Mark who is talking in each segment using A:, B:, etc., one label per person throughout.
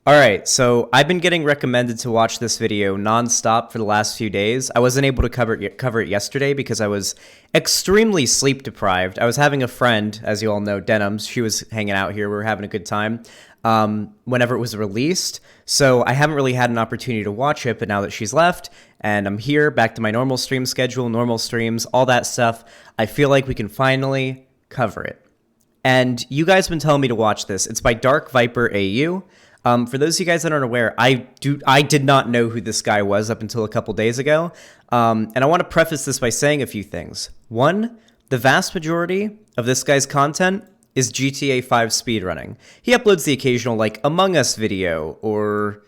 A: Alright, so I've been getting recommended to watch this video nonstop for the last few days. I wasn't able to cover it yesterday because I was extremely sleep deprived. I was having a friend, as you all know, Denims. She was hanging out here. We were having a good time whenever it was released. So I haven't really had an opportunity to watch it, but now that she's left and I'm here, back to my normal stream schedule, normal streams, all that stuff, I feel like we can finally cover it. And you guys have been telling me to watch this. It's by DarkViperAU. For those of you guys that aren't aware, I did not know who this guy was up until a couple days ago. And I want to preface this by saying a few things. One, the vast majority of this guy's content is GTA 5 speedrunning. He uploads the occasional, like, Among Us video or,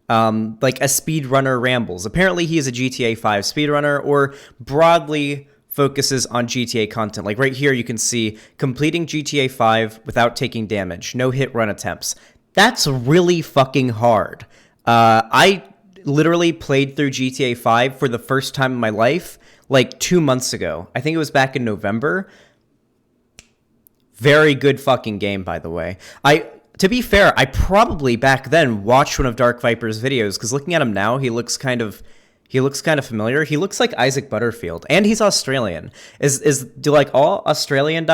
A: like, a speedrunner rambles. Apparently, he is a GTA 5 speedrunner or broadly focuses on GTA content. Like, right here, you can see completing GTA 5 without taking damage. No hit run attempts. That's really fucking hard. I literally played through GTA 5 for the first time in my life like 2 months ago. I think it was back in November. Very good fucking game, by the way. To be fair, I probably back then watched one of Dark Viper's videos because looking at him now, he looks kind of familiar. He looks like Isaac Butterfield, and he's Australian. Do like all Australian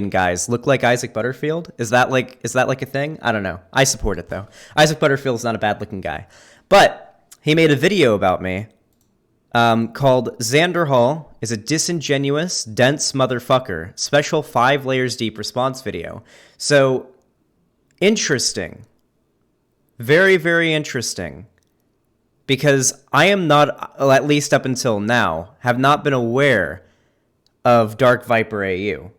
A: guys look like Isaac Butterfield? Is that like a thing? I don't know. I support it though. Isaac Butterfield's not a bad looking guy, but he made a video about me called "Xanderhal is a disingenuous, dense motherfucker." Special 5 layers deep response video. So interesting, very very interesting. Because I am not, at least up until now, have not been aware of Dark Viper AU.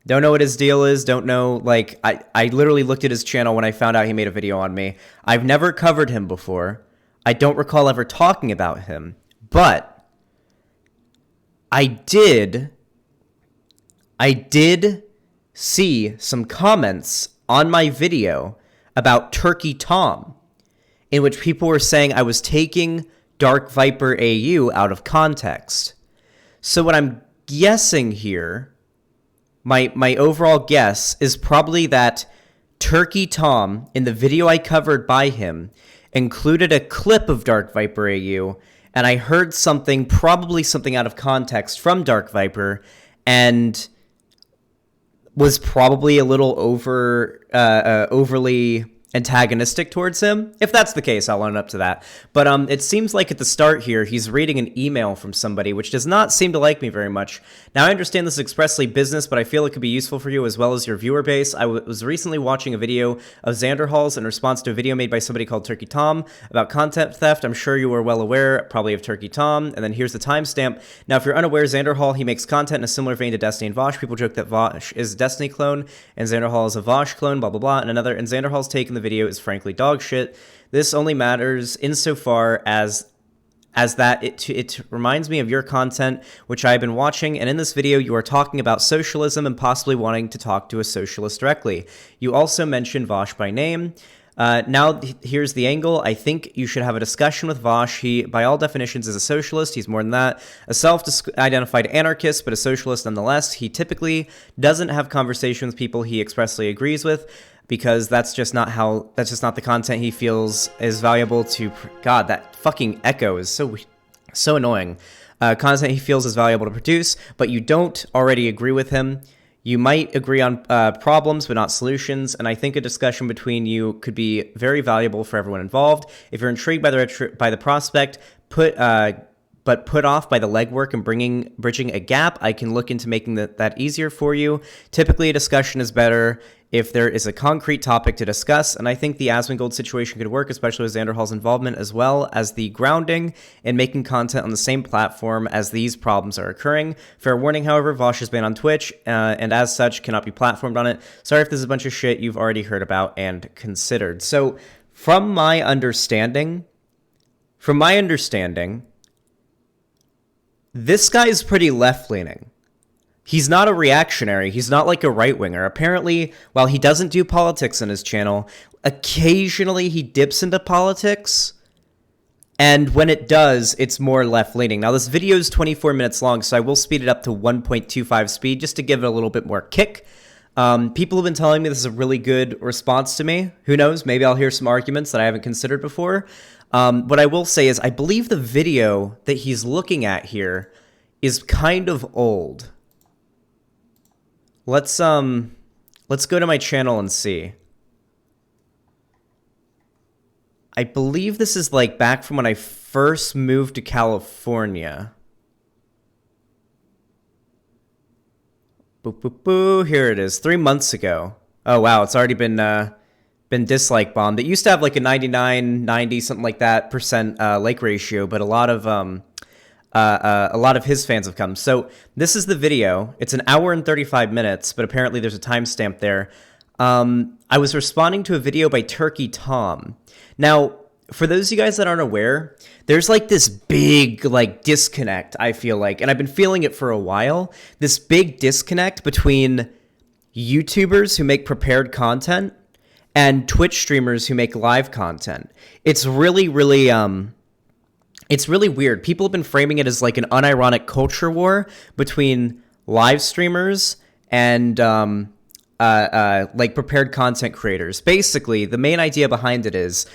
A: Don't know what his deal is, don't know, like, I literally looked at his channel when I found out he made a video on me. I've never covered him before. I don't recall ever talking about him. But I did see some comments on my video about Turkey Tom, in which people were saying I was taking Dark Viper AU out of context. So what I'm guessing here, my overall guess, is probably that Turkey Tom, in the video I covered by him, included a clip of Dark Viper AU, and I heard something, probably something out of context from Dark Viper, and was probably a little overly antagonistic towards him. If that's the case, I'll own up to that. But it seems like at the start here, he's reading an email from somebody, which does not seem to like me very much. Now, I understand this is expressly business, but I feel it could be useful for you as well as your viewer base. I was recently watching a video of Xanderhal's in response to a video made by somebody called Turkey Tom about content theft. I'm sure you are well aware, probably, of Turkey Tom. And then here's the timestamp. Now, if you're unaware, Xanderhal, he makes content in a similar vein to Destiny and Vosh. People joke that Vosh is a Destiny clone and Xanderhal is a Vosh clone, blah, blah, blah. And Xanderhal's take in the video is frankly dog shit. This only matters insofar as that it reminds me of your content, which I've been watching, and in this video you are talking about socialism and possibly wanting to talk to a socialist directly. You also mentioned Vosh by name. Now, here's the angle. I think you should have a discussion with Vosh. He, by all definitions, is a socialist. He's more than that. A self-identified anarchist, but a socialist nonetheless. He typically doesn't have conversations with people he expressly agrees with, because that's just not the content he feels is valuable to. God, that fucking echo is so annoying. Content he feels is valuable to produce, but you don't already agree with him. You might agree on problems, but not solutions, and I think a discussion between you could be very valuable for everyone involved. If you're intrigued by the prospect, but put off by the legwork and bridging a gap, I can look into making that easier for you. Typically, a discussion is better if there is a concrete topic to discuss, and I think the Asmongold situation could work, especially with Xanderhal's involvement, as well as the grounding and making content on the same platform as these problems are occurring. Fair warning, however, Vosh is banned on Twitch, and as such, cannot be platformed on it. Sorry if this is a bunch of shit you've already heard about and considered. So, from my understanding, this guy is pretty left-leaning. He's not a reactionary. He's not like a right-winger. Apparently, while he doesn't do politics on his channel, occasionally he dips into politics, and when it does, it's more left-leaning. Now, this video is 24 minutes long, so I will speed it up to 1.25 speed just to give it a little bit more kick. People have been telling me this is a really good response to me. Who knows? Maybe I'll hear some arguments that I haven't considered before. What I will say is I believe the video that he's looking at here is kind of old. Let's go to my channel and see. I believe this is like back from when I first moved to California. Boo, boo, boo. Here it is, 3 months ago. Oh, wow, it's already been dislike bombed. It used to have like a 99, 90, something like that % like ratio, but a lot of his fans have come. So this is the video. It's an hour and 35 minutes, but apparently there's a timestamp there. I was responding to a video by Turkey Tom. Now, for those of you guys that aren't aware, there's like this big like disconnect, I feel like, and I've been feeling it for a while, this big disconnect between YouTubers who make prepared content and Twitch streamers who make live content. It's really weird. People have been framing it as like an unironic culture war between live streamers and like prepared content creators. Basically, the main idea behind it is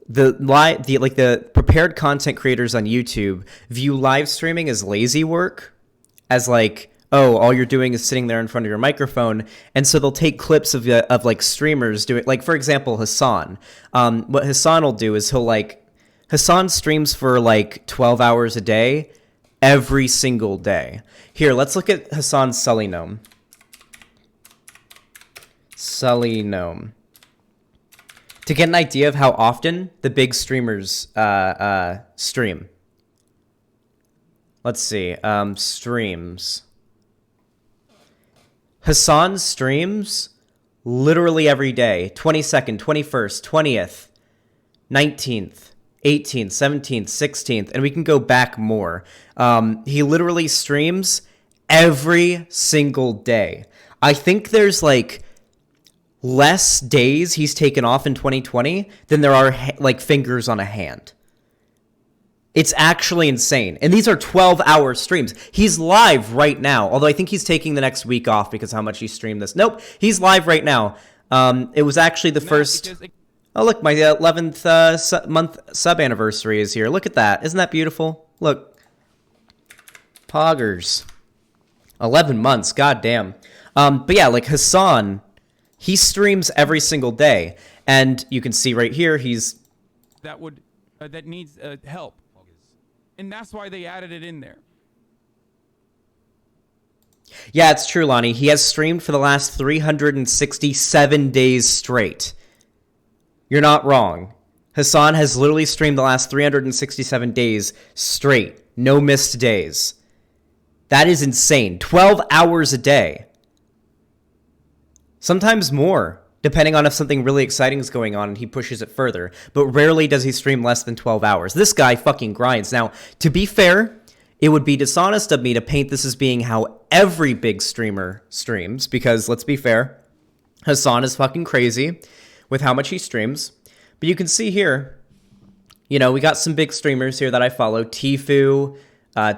A: the prepared content creators on YouTube view live streaming as lazy work, as like, oh, all you're doing is sitting there in front of your microphone, and so they'll take clips of like streamers doing, like for example Hassan. What Hassan will do is Hassan streams for like 12 hours a day, every single day. Here, let's look at Hassan's Sully Gnome. Sully Gnome. To get an idea of how often the big streamers stream. Let's see. Streams. Hassan streams literally every day. 22nd, 21st, 20th, 19th, 18th, 17th, 16th, and we can go back more. He literally streams every single day. I think there's like less days he's taken off in 2020 than there are like fingers on a hand. It's actually insane. And these are 12-hour streams. He's live right now, although I think he's taking the next week off because how much he streamed this. Nope, he's live right now. It was actually the first... Oh, look, my 11th month sub anniversary is here. Look at that. Isn't that beautiful? Look. Poggers. 11 months, goddamn. But yeah, like Hassan, he streams every single day. And you can see right here, he's...
B: That needs help. And that's why they added it in there.
A: Yeah, it's true, Lonnie. He has streamed for the last 367 days straight. You're not wrong. Hassan has literally streamed the last 367 days straight. No missed days. That is insane. 12 hours a day. Sometimes more, depending on if something really exciting is going on and he pushes it further. But rarely does he stream less than 12 hours. This guy fucking grinds. Now, to be fair, it would be dishonest of me to paint this as being how every big streamer streams, because let's be fair, Hassan is fucking crazy with how much he streams. But you can see here, you know, we got some big streamers here that I follow. Tfue,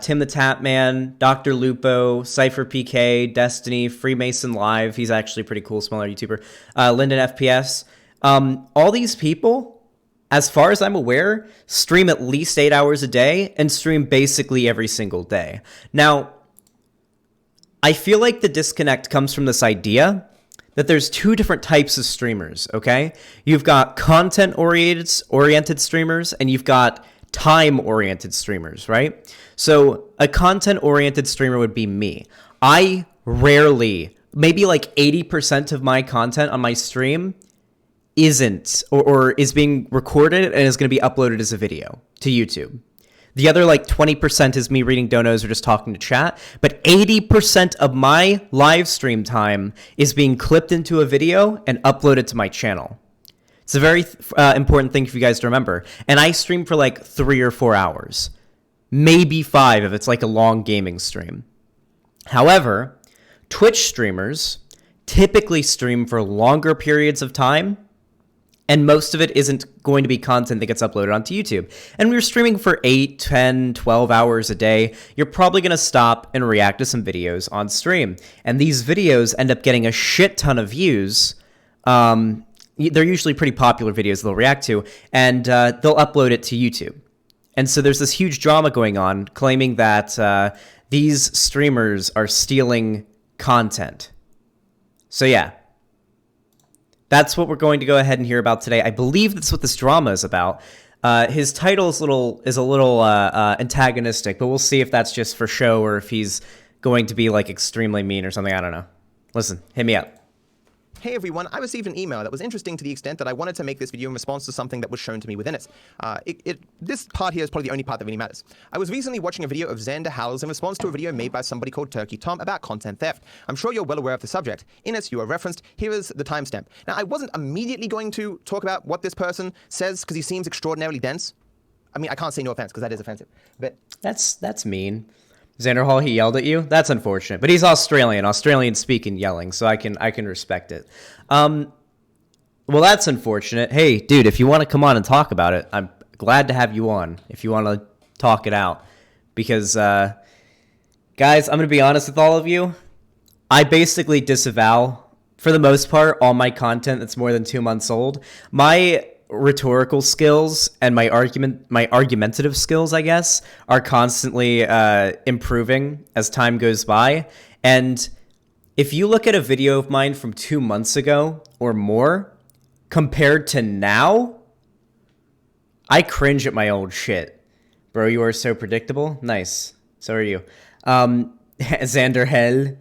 A: Tim the Tapman, Dr. Lupo, Cypher PK, Destiny, Freemason Live. He's actually a pretty cool, smaller YouTuber. Linden FPS. All these people, as far as I'm aware, stream at least 8 hours a day and stream basically every single day. Now, I feel like the disconnect comes from this idea that there's two different types of streamers, okay? You've got content-oriented streamers, and you've got time-oriented streamers, right? So a content-oriented streamer would be me. I rarely, maybe like 80% of my content on my stream isn't, or is being recorded and is going to be uploaded as a video to YouTube. The other like 20% is me reading donos or just talking to chat. But 80% of my live stream time is being clipped into a video and uploaded to my channel. It's a very important thing for you guys to remember. And I stream for like 3 or 4 hours. Maybe 5 if it's like a long gaming stream. However, Twitch streamers typically stream for longer periods of time And most of it isn't going to be content that gets uploaded onto YouTube. And when you're streaming for 8, 10, 12 hours a day, you're probably going to stop and react to some videos on stream. And these videos end up getting a shit ton of views. They're usually pretty popular videos they'll react to, and they'll upload it to YouTube. And so there's this huge drama going on claiming that these streamers are stealing content. So yeah, that's what we're going to go ahead and hear about today. I believe that's what this drama is about. His title is a little antagonistic, but we'll see if that's just for show or if he's going to be like extremely mean or something. I don't know. Listen, hit me up.
C: Hey everyone, I received an email that was interesting to the extent that I wanted to make this video in response to something that was shown to me within it. This part here is probably the only part that really matters. I was recently watching a video of Xanderhal's in response to a video made by somebody called Turkey Tom about content theft. I'm sure you're well aware of the subject. In it, you are referenced. Here is the timestamp. Now, I wasn't immediately going to talk about what this person says because he seems extraordinarily dense. I mean, I can't say no offense because that is offensive, but...
A: That's mean. Xanderhal, he yelled at you? That's unfortunate. But he's Australian. Australians speak in yelling, so I can respect it. Well, that's unfortunate. Hey, dude, if you want to come on and talk about it, I'm glad to have you on if you want to talk it out. Because, guys, I'm going to be honest with all of you. I basically disavow, for the most part, all my content that's more than 2 months old. My rhetorical skills and my argumentative skills, I guess, are constantly improving as time goes by. And if you look at a video of mine from 2 months ago or more compared to now, I cringe at my old shit. Bro, you are so predictable. Nice. So are you. Xanderhal.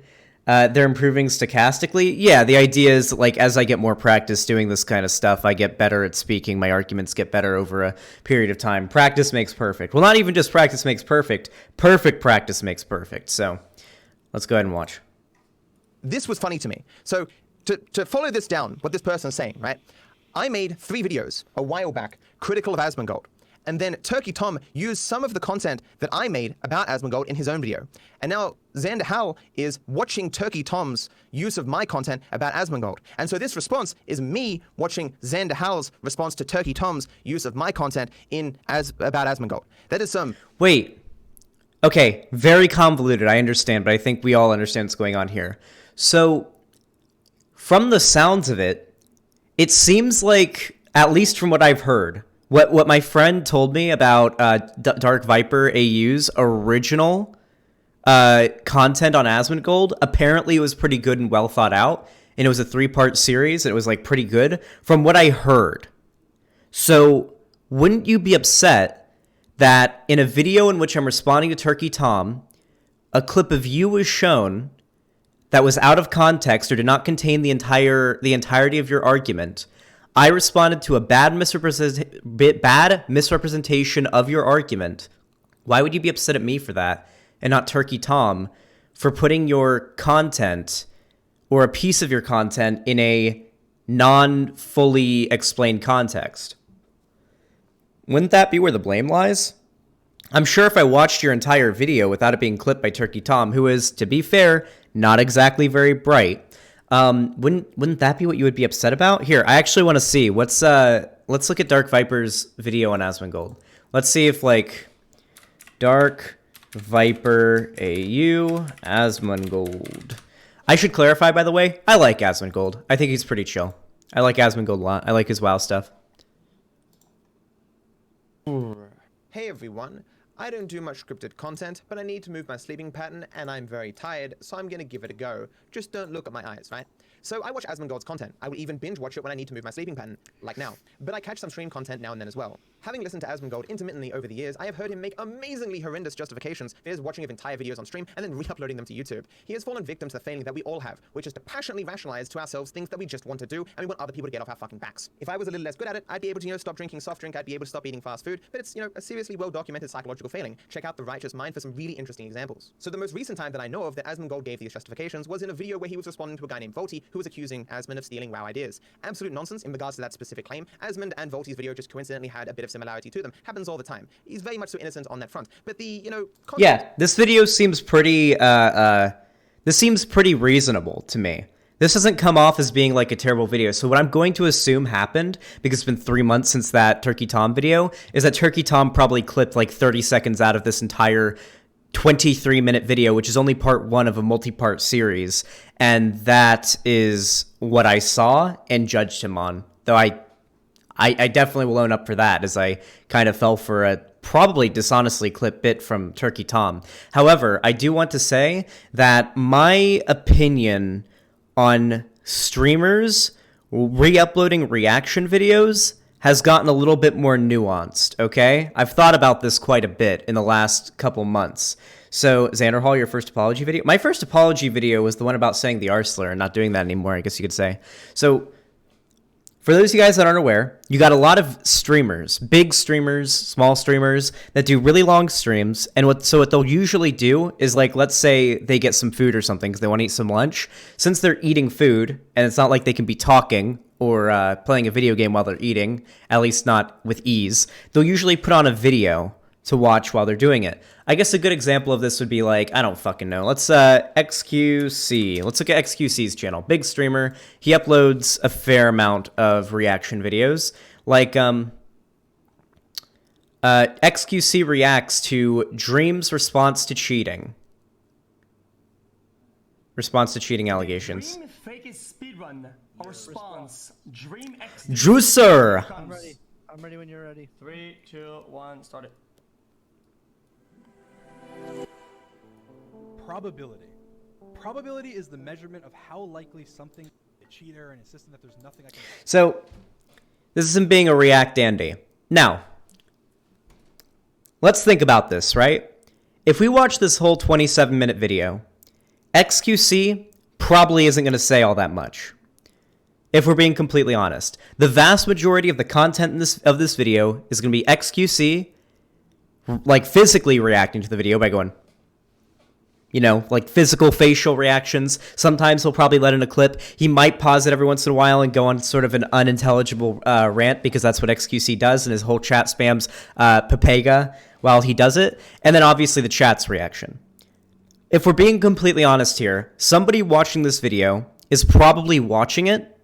A: They're improving stochastically. Yeah, the idea is, like, as I get more practice doing this kind of stuff, I get better at speaking. My arguments get better over a period of time. Practice makes perfect. Well, not even just practice makes perfect. Perfect practice makes perfect. So let's go ahead and watch.
C: This was funny to me. So to follow this down, what this person is saying, right? I made 3 videos a while back critical of Asmongold. And then Turkey Tom used some of the content that I made about Asmongold in his own video. And now Xanderhal is watching Turkey Tom's use of my content about Asmongold. And so this response is me watching Xanderhal's response to Turkey Tom's use of my content about Asmongold. That is some...
A: Wait. Okay, very convoluted, I understand, but I think we all understand what's going on here. So, from the sounds of it, it seems like, at least from what I've heard, what my friend told me about DarkViperAU's original content on Asmongold, apparently it was pretty good and well thought out, and it was a 3-part series, and it was like pretty good, from what I heard. So, wouldn't you be upset that in a video in which I'm responding to Turkey Tom, a clip of you was shown that was out of context or did not contain the entirety of your argument? I responded to a bad misrepresentation of your argument. Why would you be upset at me for that and not Turkey Tom for putting your content or a piece of your content in a non-fully explained context? Wouldn't that be where the blame lies? I'm sure if I watched your entire video without it being clipped by Turkey Tom, who is, to be fair, not exactly very bright, wouldn't that be what you would be upset about? Here, I actually want to see let's look at Dark Viper's video on Asmongold. Let's see if, like, Dark Viper AU Asmongold. I should clarify, by the way, I like Asmongold. I think he's pretty chill. I like Asmongold a lot. I like his WoW stuff.
C: Hey everyone, I don't do much scripted content, but I need to move my sleeping pattern and I'm very tired, so I'm gonna give it a go. Just don't look at my eyes, right? So I watch Asmongold's content. I will even binge watch it when I need to move my sleeping pattern, like now. But I catch some stream content now and then as well. Having listened to Asmongold intermittently over the years, I have heard him make amazingly horrendous justifications for his watching of entire videos on stream and then re-uploading them to YouTube. He has fallen victim to the failing that we all have, which is to passionately rationalize to ourselves things that we just want to do and we want other people to get off our fucking backs. If I was a little less good at it, I'd be able to, stop drinking soft drink, I'd be able to stop eating fast food, but it's, a seriously well-documented psychological failing. Check out The Righteous Mind for some really interesting examples. So the most recent time that I know of that Asmongold gave these justifications was in a video where he was responding to a guy named Volty who was accusing Asmon of stealing WoW ideas. Absolute nonsense in regards to that specific claim. Asmon and Volty's video just coincidentally had a bit of similarity to them. Happens all the time. He's very much so innocent on that front. But the, content...
A: Yeah, this video seems pretty, this seems pretty reasonable to me. This doesn't come off as being like a terrible video. So what I'm going to assume happened, because it's been 3 months since that Turkey Tom video, is that Turkey Tom probably clipped like 30 seconds out of this entire 23-minute video, which is only part 1 of a multi-part series. And that is what I saw and judged him on. Though I definitely will own up for that, as I kind of fell for a probably dishonestly clipped bit from Turkey Tom. However, I do want to say that my opinion on streamers re-uploading reaction videos has gotten a little bit more nuanced, okay? I've thought about this quite a bit in the last couple months. So, Xanderhal, your first apology video? My first apology video was the one about saying the R slur and not doing that anymore, I guess you could say. So, for those of you guys that aren't aware, you got a lot of streamers, big streamers, small streamers, that do really long streams. And what they'll usually do is, like, let's say they get some food or something because they want to eat some lunch. Since they're eating food, and it's not like they can be talking or playing a video game while they're eating, at least not with ease, they'll usually put on a video to watch while they're doing it. I guess a good example of this would be like, I don't fucking know. Let's XQC. Let's look at XQC's channel. Big streamer. He uploads a fair amount of reaction videos. Like XQC reacts to Dream's response to cheating. Response to cheating allegations.
D: Dream fake his speedrun. Our response. Dream X.
A: Juicer.
E: I'm ready when you're ready.
D: 3, 2, 1, start it.
E: Probability. Probability is the measurement of how likely something is a cheater and insisting that there's nothing I can do.
A: So, this is him being a React dandy. Now, let's think about this, right? If we watch this whole 27-minute video, XQC probably isn't going to say all that much. If we're being completely honest. The vast majority of the content of this video is going to be XQC, like, physically reacting to the video by going, you know, like physical facial reactions. Sometimes he'll probably let in a clip. He might pause it every once in a while and go on sort of an unintelligible rant, because that's what XQC does, and his whole chat spams Papega while he does it. And then obviously the chat's reaction. If we're being completely honest here, somebody watching this video is probably watching it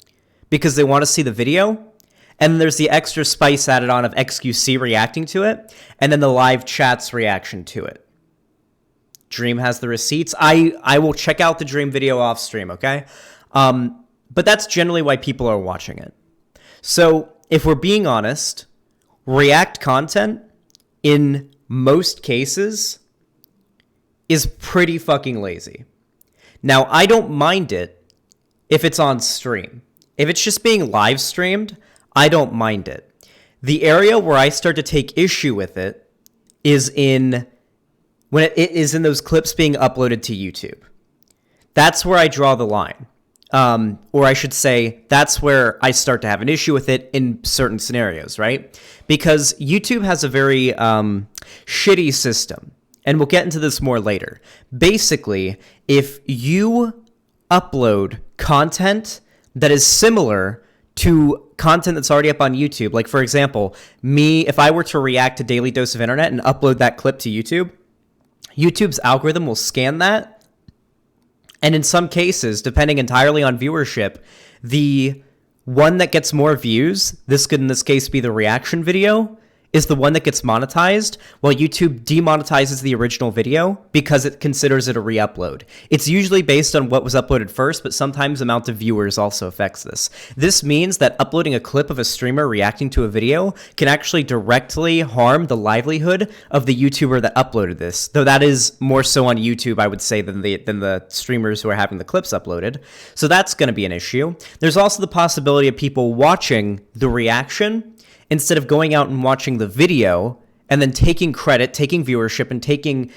A: because they want to see the video. And then there's the extra spice added on of XQC reacting to it, and then the live chat's reaction to it. Dream has the receipts. I will check out the Dream video off stream, okay? But that's generally why people are watching it. So if we're being honest, React content in most cases is pretty fucking lazy. Now, I don't mind it if it's on stream. If it's just being live streamed, I don't mind it. The area where I start to take issue with it is when it is in those clips being uploaded to YouTube. That's where I draw the line. Or I should say, that's where I start to have an issue with it in certain scenarios, right? Because YouTube has a very shitty system. And we'll get into this more later. Basically, if you upload content that is similar to content that's already up on YouTube, like for example, if I were to react to Daily Dose of Internet and upload that clip to YouTube, YouTube's algorithm will scan that, and in some cases, depending entirely on viewership, the one that gets more views, this could in this case be the reaction video, is the one that gets monetized, while YouTube demonetizes the original video because it considers it a re-upload. It's usually based on what was uploaded first, but sometimes the amount of viewers also affects this. This means that uploading a clip of a streamer reacting to a video can actually directly harm the livelihood of the YouTuber that uploaded this, though that is more so on YouTube, I would say, than the streamers who are having the clips uploaded. So that's going to be an issue. There's also the possibility of people watching the reaction instead of going out and watching the video and then taking credit, taking viewership, and taking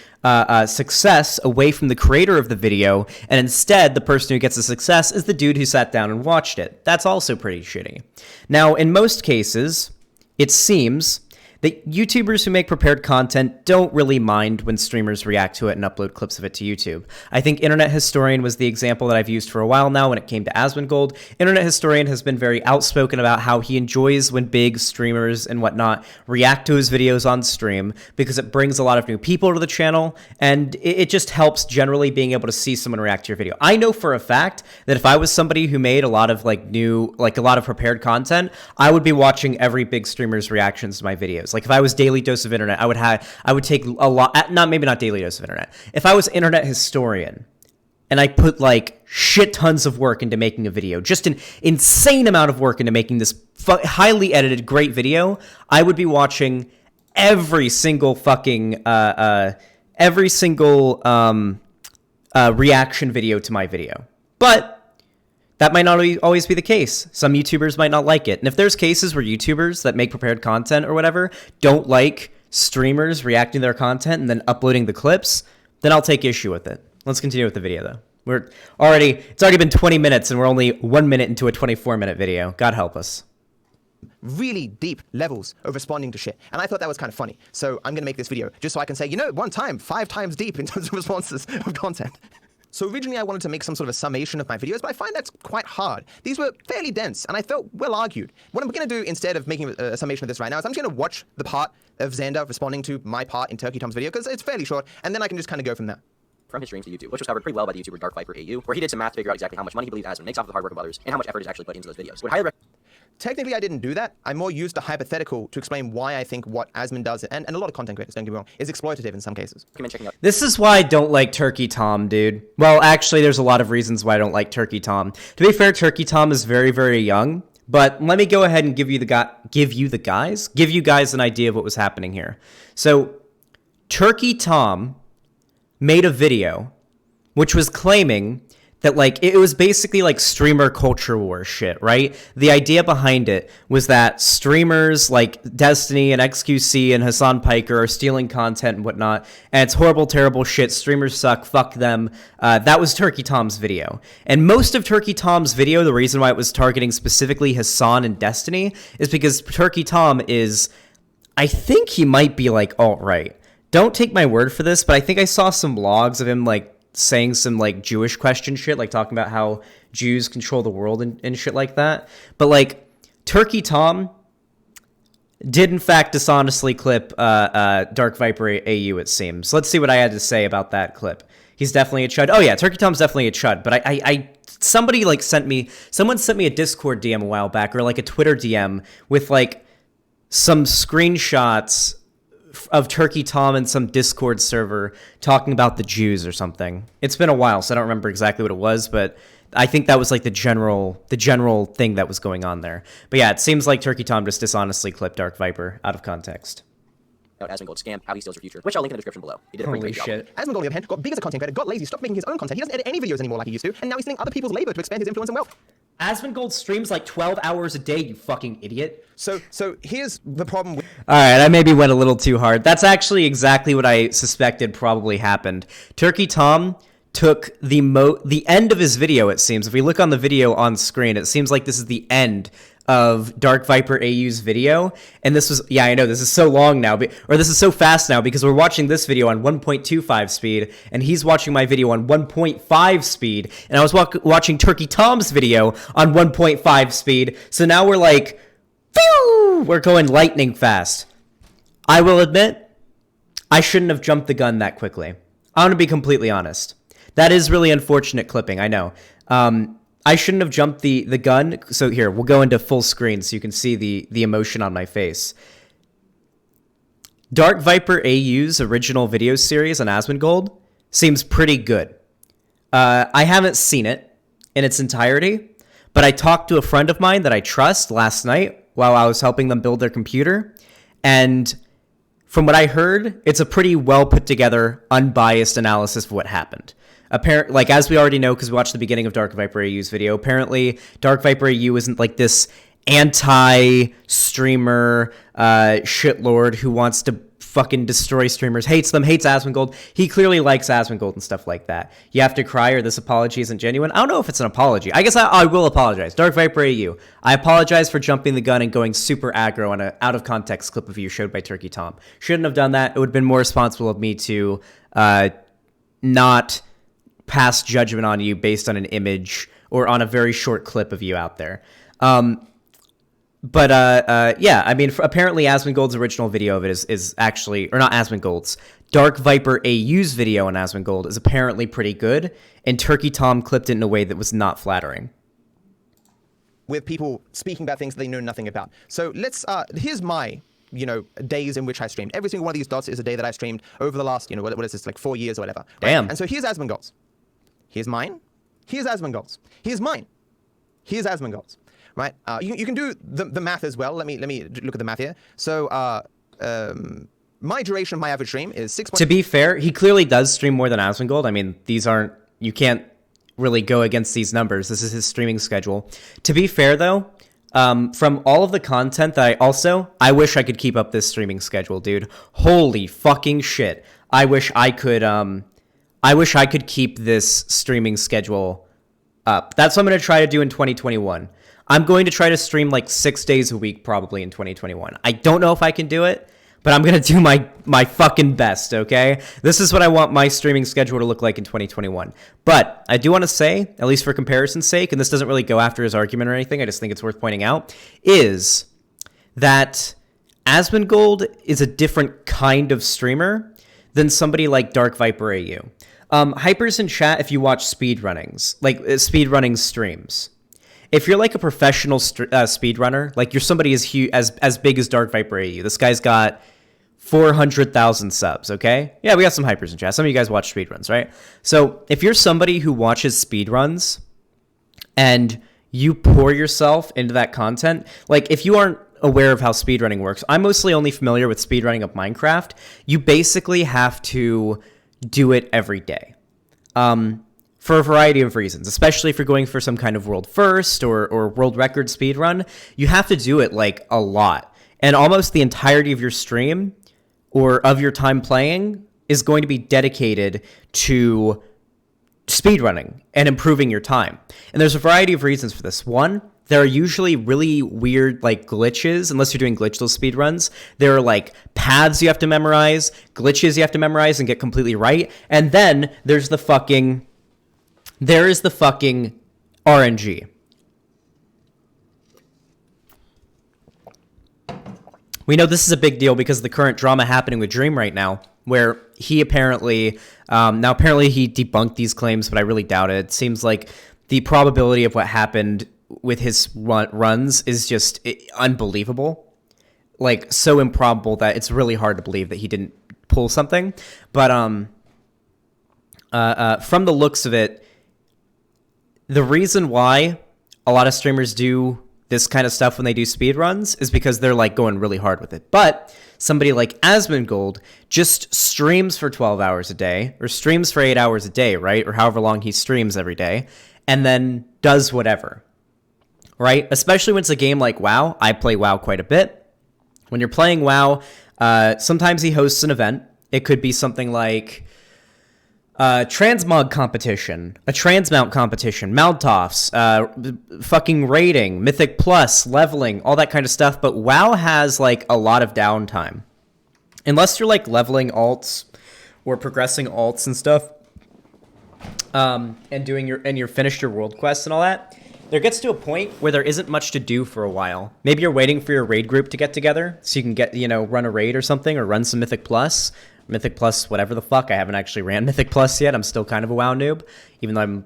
A: success away from the creator of the video, and instead the person who gets the success is the dude who sat down and watched it. That's also pretty shitty. Now, in most cases, it seems that YouTubers who make prepared content don't really mind when streamers react to it and upload clips of it to YouTube. I think Internet Historian was the example that I've used for a while now when it came to Asmongold. Internet Historian has been very outspoken about how he enjoys when big streamers and whatnot react to his videos on stream because it brings a lot of new people to the channel, and it just helps generally being able to see someone react to your video. I know for a fact that if I was somebody who made a lot of a lot of prepared content, I would be watching every big streamer's reactions to my videos. Like if I was Daily Dose of Internet, I would take a lot, maybe not Daily Dose of Internet. If I was Internet Historian and I put like shit tons of work into making a video, just an insane amount of work into making this highly edited great video, I would be watching every single fucking reaction video to my video. But that might not always be the case. Some YouTubers might not like it. And if there's cases where YouTubers that make prepared content or whatever don't like streamers reacting to their content and then uploading the clips, then I'll take issue with it. Let's continue with the video though. It's already been 20 minutes and we're only 1 minute into a 24-minute video. God help us.
C: really deep levels of responding to shit. And I thought that was kind of funny. So I'm going to make this video just so I can say, you know, 5 times deep in terms of responses of content. So originally I wanted to make some sort of a summation of my videos, but I find that's quite hard. These were fairly dense, and I felt well argued. What I'm going to do instead of making a summation of this right now is I'm just going to watch the part of Xander responding to my part in Turkey Tom's video, because it's fairly short, and then I can just kind of go from there.
F: From his streams to YouTube, which was covered pretty well by the YouTuber DarkViperAU, where he did some math to figure out exactly how much money he believes Asmon makes off of the hard work of others, and how much effort is actually put into those videos. Would highly recommend.
C: Technically, I didn't do that. I more used a hypothetical to explain why I think what Asmon does, and a lot of content creators, don't get me wrong, is exploitative in some cases.
F: Checking out.
A: This is why I don't like Turkey Tom, dude. Well, actually, there's a lot of reasons why I don't like Turkey Tom. To be fair, Turkey Tom is very, very young, but let me go ahead and give you guys an idea of what was happening here. So, Turkey Tom made a video which was claiming that, like, it was basically like streamer culture war shit, right? The idea behind it was that streamers like Destiny and XQC and Hassan Piker are stealing content and whatnot, and it's horrible, terrible shit. Streamers suck. Fuck them. That was Turkey Tom's video. And most of Turkey Tom's video, the reason why it was targeting specifically Hassan and Destiny is because Turkey Tom is, I think he might be like alt-right. Don't take my word for this, but I think I saw some logs of him like saying some like Jewish question shit, like talking about how Jews control the world and shit like that. But like Turkey Tom did in fact dishonestly clip DarkViperAU, it seems. Let's see what I had to say about that clip. He's definitely a chud. Oh yeah, Turkey Tom's definitely a chud. But someone sent me a Discord DM a while back, or like a Twitter DM with like some screenshots of Turkey Tom and some Discord server talking about the Jews or something. It's been a while, so I don't remember exactly what it was, but I think that was like the general thing that was going on there. But yeah, it seems like Turkey Tom just dishonestly clipped Dark Viper out of context.
F: Asmongold scam, how he steals your future, which I'll link in the description below. He did a
A: Holy
F: great job.
A: shit.
C: Asmongold, on the other hand, got big as a content creator, got lazy, stopped making his own content. He doesn't edit any videos anymore like he used to, and now he's stealing other people's labor to expand his influence and wealth.
A: Asmongold streams like 12 hours a day, you fucking idiot.
C: So here's the problem with...
A: Alright, I maybe went a little too hard. That's actually exactly what I suspected probably happened. Turkey Tom took the end of his video, it seems. If we look on the video on screen, it seems like this is the end of DarkViperAU's video. And this was, yeah, I know, this is so long now, or this is so fast now, because we're watching this video on 1.25 speed, and he's watching my video on 1.5 speed, and I was watching Turkey Tom's video on 1.5 speed, so now we're like, phew, we're going lightning fast. I will admit, I shouldn't have jumped the gun that quickly. I'm gonna be completely honest. That is really unfortunate clipping, I know. I shouldn't have jumped the gun. So here, we'll go into full screen so you can see the emotion on my face. DarkViperAU's original video series on Asmongold seems pretty good. I haven't seen it in its entirety, but I talked to a friend of mine that I trust last night while I was helping them build their computer, and from what I heard, it's a pretty well put together, unbiased analysis of what happened. Like, as we already know, because we watched the beginning of DarkViperAU's video, apparently DarkViperAU isn't like this anti-streamer shitlord who wants to fucking destroy streamers, hates them, hates Asmongold. He clearly likes Asmongold and stuff like that. You have to cry or this apology isn't genuine. I don't know if it's an apology. I guess I will apologize. DarkViperAU, I apologize for jumping the gun and going super aggro on an out-of-context clip of you showed by Turkey Tom. Shouldn't have done that. It would have been more responsible of me to not pass judgment on you based on an image or on a very short clip of you out there. Yeah, I mean, apparently Asmongold's original video of it is actually, or not Asmongold's, DarkViperAU's video on Asmongold is apparently pretty good, and Turkey Tom clipped it in a way that was not flattering.
C: With people speaking about things they know nothing about. So let's, here's my, days in which I streamed. Every single one of these dots is a day that I streamed over the last, what is this, like 4 years or whatever. Right?
A: Damn.
C: And so here's Asmongold's. Here's mine. Here's Asmongold's. Here's mine. Here's Asmongold's. Right? You can do the math as well. Let me look at the math here. So my duration of my average stream is 6.
A: To be fair, he clearly does stream more than Asmongold. I mean, these aren't, you can't really go against these numbers. This is his streaming schedule. To be fair though, from all of the content that I wish I could keep up this streaming schedule, dude. Holy fucking shit. I wish I could keep this streaming schedule up. That's what I'm going to try to do in 2021. I'm going to try to stream like 6 days a week probably in 2021. I don't know if I can do it, but I'm going to do my fucking best, okay? This is what I want my streaming schedule to look like in 2021. But I do want to say, at least for comparison's sake, and this doesn't really go after his argument or anything, I just think it's worth pointing out, is that Asmongold is a different kind of streamer than somebody like DarkViperAU. Hypers in chat, if you watch speedrunnings, like speedrunning streams, if you're like a professional speedrunner, like you're somebody as big as DarkViperAU, this guy's got 400,000 subs, okay? Yeah, we got some hypers in chat. Some of you guys watch speedruns, right? So if you're somebody who watches speedruns and you pour yourself into that content, like if you aren't aware of how speedrunning works, I'm mostly only familiar with speedrunning of Minecraft. You basically have to do it every day. For a variety of reasons, especially if you're going for some kind of world first or world record speedrun, you have to do it like a lot. And almost the entirety of your stream or of your time playing is going to be dedicated to speedrunning and improving your time. And there's a variety of reasons for this. One, there are usually really weird like glitches, unless you're doing glitchless speedruns. There are like paths you have to memorize, glitches you have to memorize and get completely right. And then there's the fucking RNG. We know this is a big deal because of the current drama happening with Dream right now, where he apparently, apparently he debunked these claims, but I really doubt it. It seems like the probability of what happened with his runs is just unbelievable. Like, so improbable that it's really hard to believe that he didn't pull something. But from the looks of it, the reason why a lot of streamers do this kind of stuff when they do speedruns is because they're like going really hard with it. But somebody like Asmongold just streams for 12 hours a day or streams for 8 hours a day, right? Or however long he streams every day and then does whatever, right? Especially when it's a game like WoW. I play WoW quite a bit. When you're playing WoW, sometimes he hosts an event. It could be something like transmog competition, a transmount competition, Maltoffs, fucking raiding, Mythic Plus, leveling, all that kind of stuff. But WoW has like a lot of downtime. Unless you're like leveling alts or progressing alts and stuff, and doing you're finished your world quests and all that, there gets to a point where there isn't much to do for a while. Maybe you're waiting for your raid group to get together so you can get, run a raid or something or run some Mythic Plus, whatever the fuck. I haven't actually ran Mythic Plus yet. I'm still kind of a WoW noob, even though I've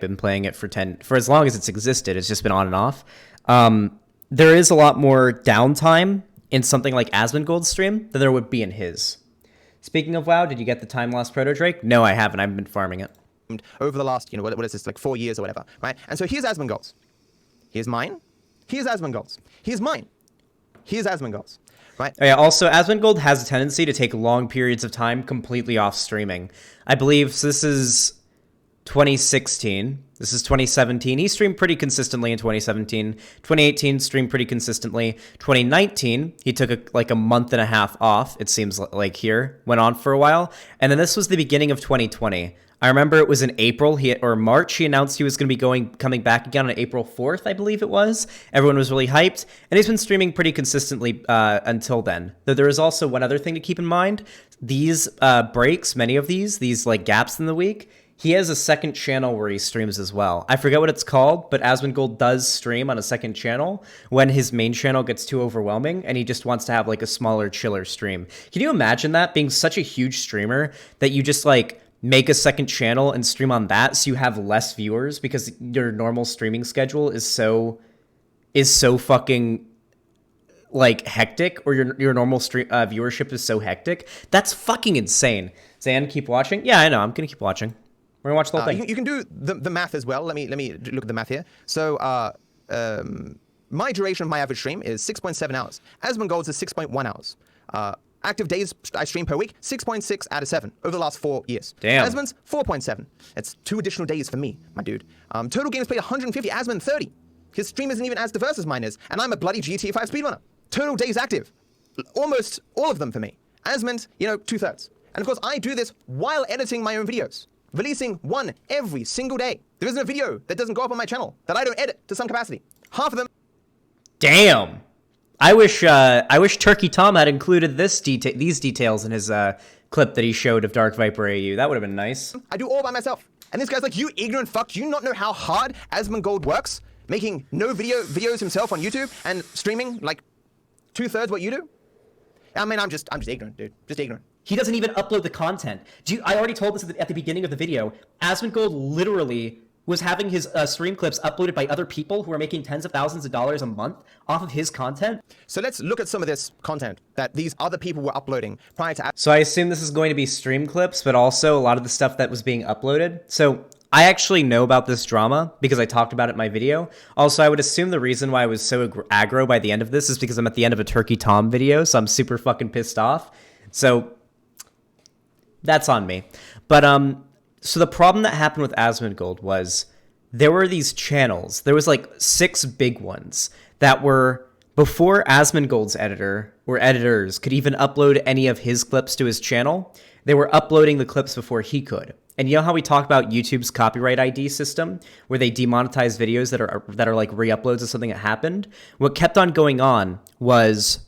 A: been playing it for as long as it's existed. It's just been on and off. There is a lot more downtime in something like Asmongold's stream than there would be in his. Speaking of WoW, did you get the Time Lost Proto Drake? No, I haven't. I've been farming it.
C: Over the last, what is this, like 4 years or whatever, right? And so here's Asmongold's. Here's mine. Here's Asmongold's. Here's mine. Here's Asmongold's. Right.
A: Oh, yeah, also, Asmongold has a tendency to take long periods of time completely off streaming. I believe, so this is 2016. This is 2017. He streamed pretty consistently in 2017. 2018 streamed pretty consistently. 2019, he took like a month and a half off, it seems like here. Went on for a while. And then this was the beginning of 2020. I remember it was in April or March. He announced he was going to be coming back again on April 4th, I believe it was. Everyone was really hyped, and he's been streaming pretty consistently until then. Though there is also one other thing to keep in mind: these breaks, many of these like gaps in the week, he has a second channel where he streams as well. I forget what it's called, but Asmongold does stream on a second channel when his main channel gets too overwhelming and he just wants to have like a smaller, chiller stream. Can you imagine that, being such a huge streamer that you just like make a second channel and stream on that so you have less viewers because your normal streaming schedule is so fucking like hectic, or your normal viewership is so hectic? That's fucking insane. Zan, keep watching? Yeah, I know. I'm gonna keep watching. We're gonna watch the whole thing.
C: You can do the math as well. Let me look at the math here. So my duration of my average stream is 6.7 hours. Asmongold's is 6.1 hours. Active days I stream per week, 6.6 out of 7 over the last 4 years.
A: Damn.
C: Asmon's 4.7. It's 2 additional days for me, my dude. Total games played 150, Asmon 30. His stream isn't even as diverse as mine is, and I'm a bloody GTA 5 speedrunner. Total days active, almost all of them for me. Asmon's, 2/3. And of course, I do this while editing my own videos, releasing one every single day. There isn't a video that doesn't go up on my channel that I don't edit to some capacity. Half of them.
A: Damn. I wish Turkey Tom had included these details in his clip that he showed of Dark Viper AU. That would have been nice.
C: I do all by myself. And this guy's like, you ignorant fuck, do you not know how hard Asmongold works? Making no videos himself on YouTube and streaming like 2/3 what you do? I mean, I'm just ignorant, dude. Just ignorant.
A: He doesn't even upload the content. I already told this at the beginning of the video. Asmongold literally was having his stream clips uploaded by other people who are making tens of thousands of dollars a month off of his content.
C: So let's look at some of this content that these other people were uploading prior to...
A: So I assume this is going to be stream clips, but also a lot of the stuff that was being uploaded. So I actually know about this drama because I talked about it in my video. Also, I would assume the reason why I was so aggro by the end of this is because I'm at the end of a Turkey Tom video, so I'm super fucking pissed off. So that's on me. But so the problem that happened with Asmongold was there were these channels. There was like 6 big ones that were before Asmongold's editor or editors could even upload any of his clips to his channel. They were uploading the clips before he could. And you know how we talk about YouTube's copyright ID system, where they demonetize videos that are like re-uploads of something that happened? What kept on going on was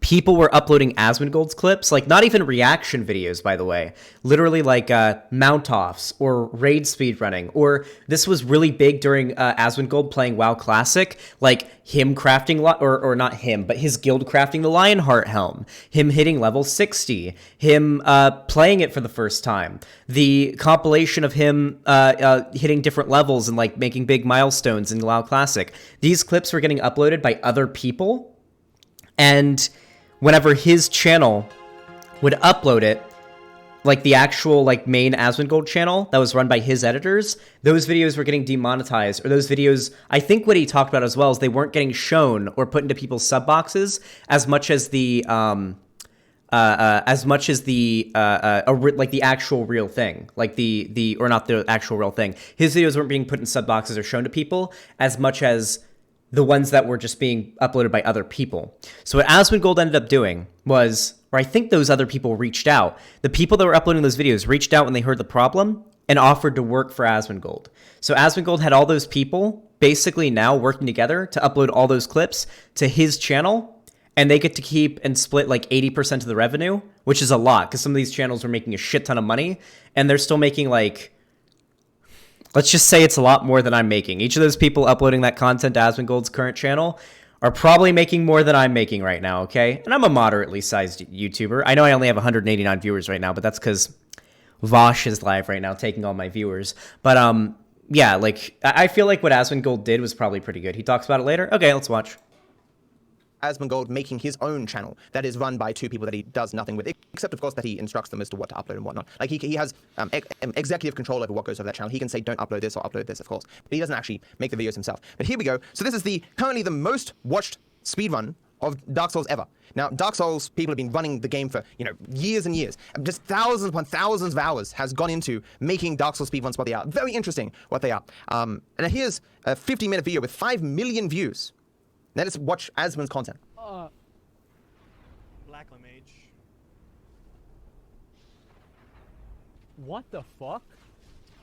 A: people were uploading Asmongold's clips, like not even reaction videos, by the way, literally like mount-offs or raid speedrunning, or this was really big during Asmongold playing WoW Classic, like him crafting, or not him, but his guild crafting the Lionheart helm, him hitting level 60, him playing it for the first time, the compilation of him hitting different levels and like making big milestones in WoW Classic. These clips were getting uploaded by other people, and whenever his channel would upload it, like the actual like main Asmongold channel that was run by his editors, those videos were getting demonetized, or those videos, I think what he talked about as well is they weren't getting shown or put into people's sub boxes as much as the like the actual real thing, like the or not the actual real thing. His videos weren't being put in sub boxes or shown to people as much as the ones that were just being uploaded by other people. So what Asmongold ended up doing was, or I think those other people reached out. The people that were uploading those videos reached out when they heard the problem and offered to work for Asmongold. So Asmongold had all those people basically now working together to upload all those clips to his channel, and they get to keep and split like 80% of the revenue, which is a lot because some of these channels were making a shit ton of money, and they're still making like, let's just say it's a lot more than I'm making. Each of those people uploading that content to Asmongold's current channel are probably making more than I'm making right now, okay? And I'm a moderately sized YouTuber. I know I only have 189 viewers right now, but that's because Vosh is live right now taking all my viewers. But yeah, like I feel like what Asmongold did was probably pretty good. He talks about it later. Okay, let's watch.
C: Asmongold making his own channel that is run by 2 people that he does nothing with, except of course that he instructs them as to what to upload and whatnot. Like he has executive control over what goes over that channel. He can say don't upload this or upload this, of course, but he doesn't actually make the videos himself. But here we go. So this is currently the most watched speedrun of Dark Souls ever. Now, Dark Souls people have been running the game for, years and years. Just thousands upon thousands of hours has gone into making Dark Souls speedruns what they are. Very interesting what they are. And here's a 50-minute video with 5 million views. Now let's watch Asmon's content.
G: Black Mage.
H: What the fuck?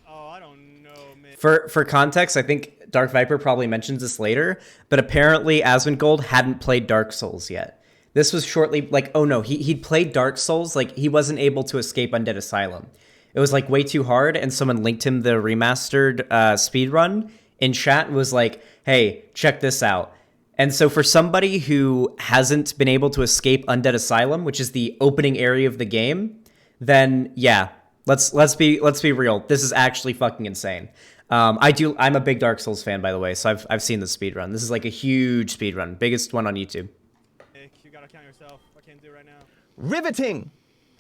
G: Oh, I don't know, man.
A: For context, I think Dark Viper probably mentions this later, but apparently Asmongold hadn't played Dark Souls yet. This was shortly, like, oh no, he'd played Dark Souls, like, he wasn't able to escape Undead Asylum. It was, like, way too hard, and someone linked him the remastered speedrun in chat and was like, hey, check this out. And so for somebody who hasn't been able to escape Undead Asylum, which is the opening area of the game, then, yeah, let's be real. This is actually fucking insane. I'm a big Dark Souls fan, by the way, so I've seen the speedrun. This is like a huge speedrun, biggest one on YouTube.
G: You gotta count yourself. I can't do it right now.
C: Riveting!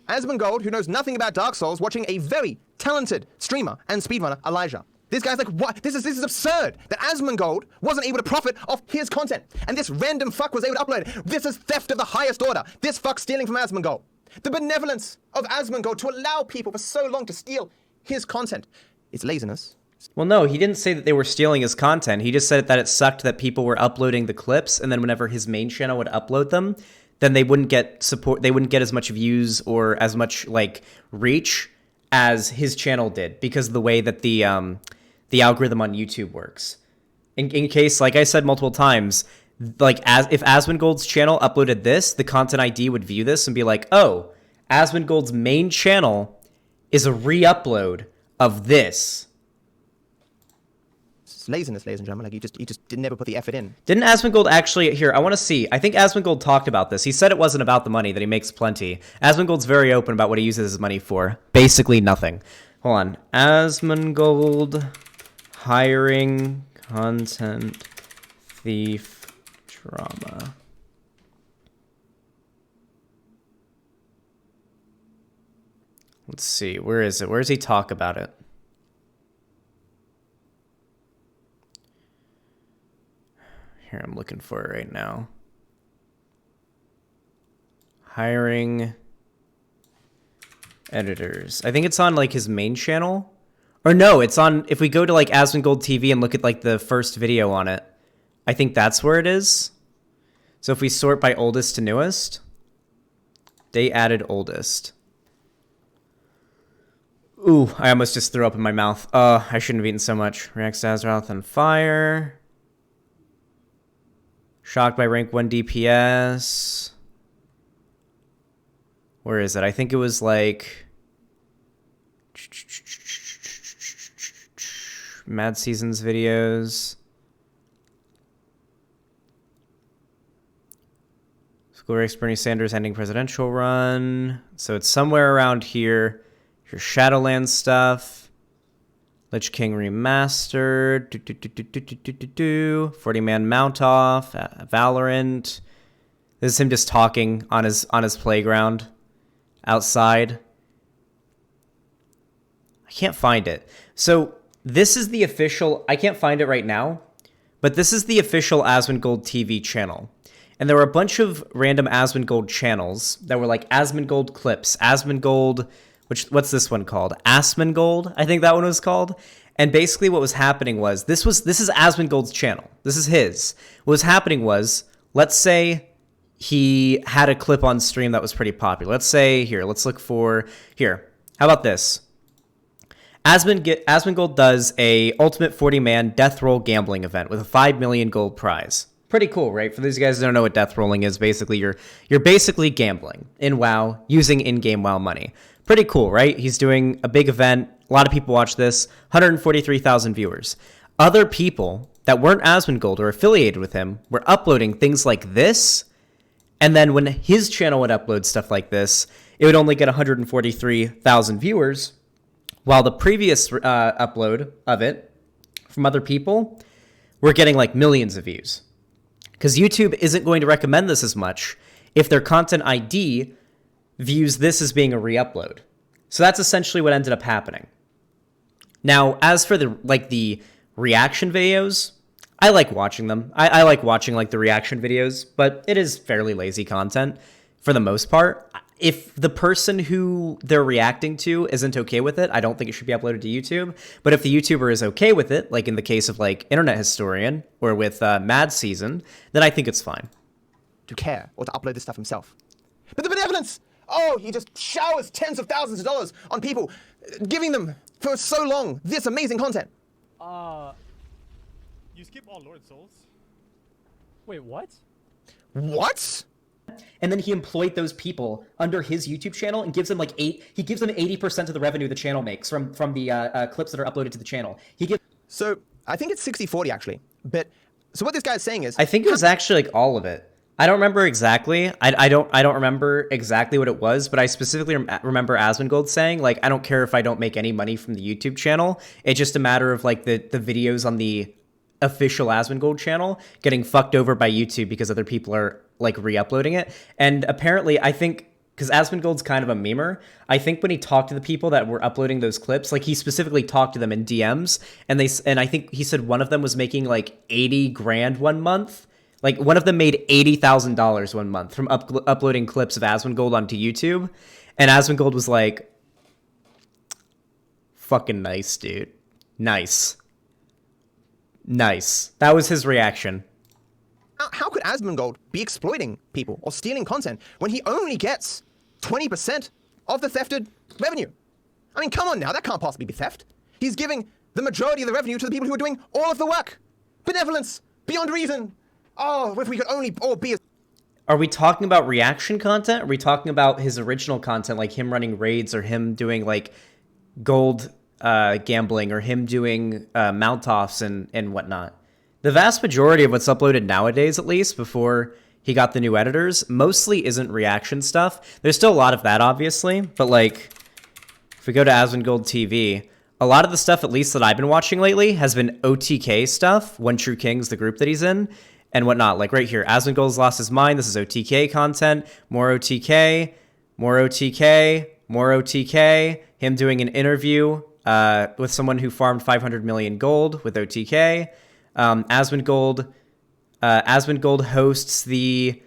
C: Asmongold, who knows nothing about Dark Souls, watching a very talented streamer and speedrunner, Elijah. This guy's like, what? This is absurd that Asmongold wasn't able to profit off his content, and this random fuck was able to upload it. This is theft of the highest order. This fuck stealing from Asmongold. The benevolence of Asmongold to allow people for so long to steal his content. It's laziness.
A: Well, no, he didn't say that they were stealing his content. He just said that it sucked that people were uploading the clips, and then whenever his main channel would upload them, then they wouldn't get support. They wouldn't get as much views or as much like reach as his channel did because of the way that the algorithm on YouTube works. In case, like I said multiple times, like if Asmongold's channel uploaded this, the content ID would view this and be like, oh, Asmongold's main channel is a re-upload of this.
C: It's laziness, ladies and gentlemen. Like you just didn't never put the effort in.
A: Didn't Asmongold actually, here, I want to see. I think Asmongold talked about this. He said it wasn't about the money, that he makes plenty. Asmongold's very open about what he uses his money for. Basically nothing. Hold on. Asmongold hiring content thief drama. Let's see. Where is it? Where does he talk about it? Here, I'm looking for it right now. Hiring editors. I think it's on like his main channel. Or no, it's on, if we go to like Asmongold TV and look at like the first video on it, I think that's where it is. So if we sort by oldest to newest, they added oldest. Ooh, I almost just threw up in my mouth. I shouldn't have eaten so much. Reacts to Azeroth on fire. Shocked by rank 1 DPS. Where is it? I think it was like Mad Seasons videos. School Race Bernie Sanders ending presidential run. So it's somewhere around here. Your Shadowlands stuff. Lich King Remastered. 40-man Mount Off. Valorant. This is him just talking on his playground outside. I can't find it. So this is the official, I can't find it right now, but this is the official Asmongold TV channel. And there were a bunch of random Asmongold channels that were like Asmongold clips, Asmongold, what's this one called? Asmongold, I think that one was called. And basically what was happening was, this is Asmongold's channel. This is his. What was happening was, let's say he had a clip on stream that was pretty popular. Let's say, here, let's look for, here, how about this? Asmongold does a ultimate 40-man death roll gambling event with a 5 million gold prize. Pretty cool, right? For these guys who don't know what death rolling is, basically you're basically gambling in WoW using in-game WoW money. Pretty cool, right? He's doing a big event. A lot of people watch this. 143,000 viewers. Other people that weren't Asmongold or affiliated with him were uploading things like this. And then when his channel would upload stuff like this, it would only get 143,000 viewers, while the previous upload of it from other people were getting like millions of views. Because YouTube isn't going to recommend this as much if their content ID views this as being a re-upload. So that's essentially what ended up happening. Now, as for the reaction videos, I like watching them. I like watching like the reaction videos, but it is fairly lazy content for the most part. If the person who they're reacting to isn't okay with it, I don't think it should be uploaded to YouTube. But if the YouTuber is okay with it, like in the case of like Internet Historian or with Mad Season, then I think it's fine.
C: To care or to upload this stuff himself. But the benevolence! Oh, he just showers tens of thousands of dollars on people, giving them for so long this amazing content.
G: You skip all Lord Souls?
H: Wait, what?
C: What?
A: And then he employed those people under his YouTube channel and gives them like he gives them 80% of the revenue the channel makes from the clips that are uploaded to the channel.
C: So I think it's 60-40 actually. But so what this guy is saying is,
A: I think it was actually like all of it. I don't remember exactly. I don't remember exactly what it was, but I specifically remember Asmongold saying like, I don't care if I don't make any money from the YouTube channel. It's just a matter of like the videos on the official Asmongold channel getting fucked over by YouTube because other people are like re-uploading it. And apparently I think because Asmongold's kind of a memer, I think when he talked to the people that were uploading those clips, like he specifically talked to them in DMs, and I think he said one of them was making like 80 grand one month. Like one of them made $80,000 one month from uploading clips of Asmongold onto YouTube, and Asmongold was like, "Fucking nice, dude, nice." That was his reaction.
C: how could Asmongold be exploiting people or stealing content when he only gets 20% of the thefted revenue? I mean, come on now, that can't possibly be theft. He's giving the majority of the revenue to the people who are doing all of the work. Benevolence, beyond reason. Oh, if we could only all be as...
A: Are we talking about reaction content? Are we talking about his original content, like him running raids or him doing like gold gambling or him doing mount-offs and whatnot? The vast majority of what's uploaded nowadays, at least, before he got the new editors, mostly isn't reaction stuff. There's still a lot of that, obviously, but like, if we go to Asmongold TV, a lot of the stuff, at least that I've been watching lately, has been OTK stuff, One True King's the group that he's in, and whatnot. Like right here, Asmongold's lost his mind. This is OTK content. More OTK, more OTK, more OTK. Him doing an interview with someone who farmed 500 million gold with OTK. Asmongold hosts the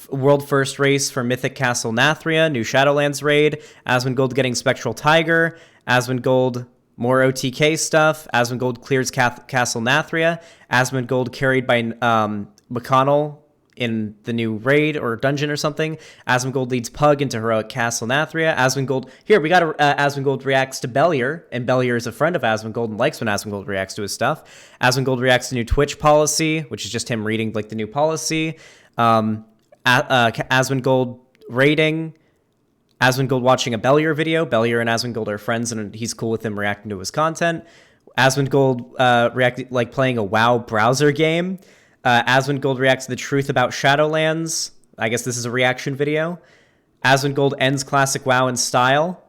A: world first race for Mythic Castle Nathria, new Shadowlands raid. Asmongold getting Spectral Tiger. Asmongold, more OTK stuff. Asmongold clears Castle Nathria. Asmongold carried by McConnell in the new raid or dungeon or something. Asmongold leads Pug into heroic Castle Nathria. Asmongold, here we got Asmongold reacts to Bellier, and Bellier is a friend of Asmongold and likes when Asmongold reacts to his stuff. Asmongold reacts to new Twitch policy, which is just him reading like the new policy. Asmongold raiding. Asmongold watching a Bellier video. Bellier and Asmongold are friends, and he's cool with him reacting to his content. Asmongold like playing a WoW browser game. Asmongold reacts to the truth about Shadowlands. I guess this is a reaction video. Asmongold ends classic WoW in style.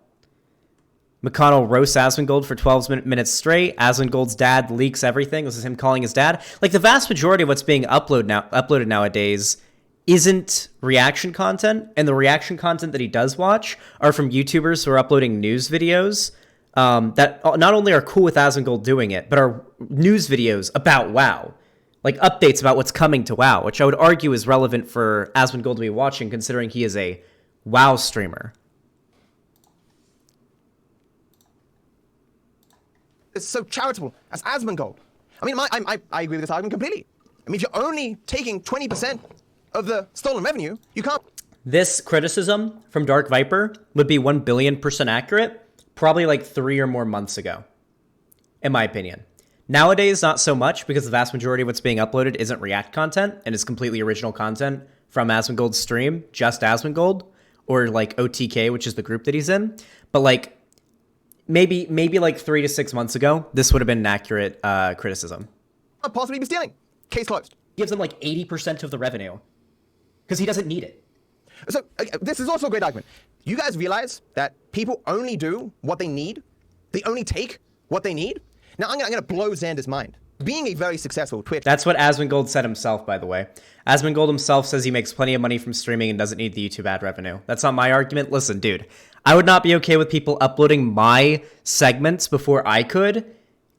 A: McConnell roasts Asmongold for 12 minutes straight. Asmongold's dad leaks everything. This is him calling his dad. Like the vast majority of what's being uploaded nowadays isn't reaction content, and the reaction content that he does watch are from YouTubers who are uploading news videos that not only are cool with Asmongold doing it, but are news videos about WoW. Like updates about what's coming to WoW, which I would argue is relevant for Asmongold to be watching, considering he is a WoW streamer.
C: It's so charitable as Asmongold. I mean, I agree with this argument completely. I mean, if you're only taking 20% of the stolen revenue, you can't...
A: This criticism from Dark Viper would be 1 billion% accurate, probably like 3 or more months ago, in my opinion. Nowadays, not so much, because the vast majority of what's being uploaded isn't React content and is completely original content from Asmongold's stream, just Asmongold, or like OTK, which is the group that he's in. But like maybe like 3 to 6 months ago, this would have been an accurate criticism.
C: Can't possibly be stealing. Case closed.
A: Gives him like 80% of the revenue because he doesn't need it.
C: So this is also a great argument. You guys realize that people only do what they need? They only take what they need? Now, I'm going to blow Xander's mind. Being a very successful Twitch...
A: That's what Asmongold said himself, by the way. Asmongold himself says he makes plenty of money from streaming and doesn't need the YouTube ad revenue. That's not my argument. Listen, dude, I would not be okay with people uploading my segments before I could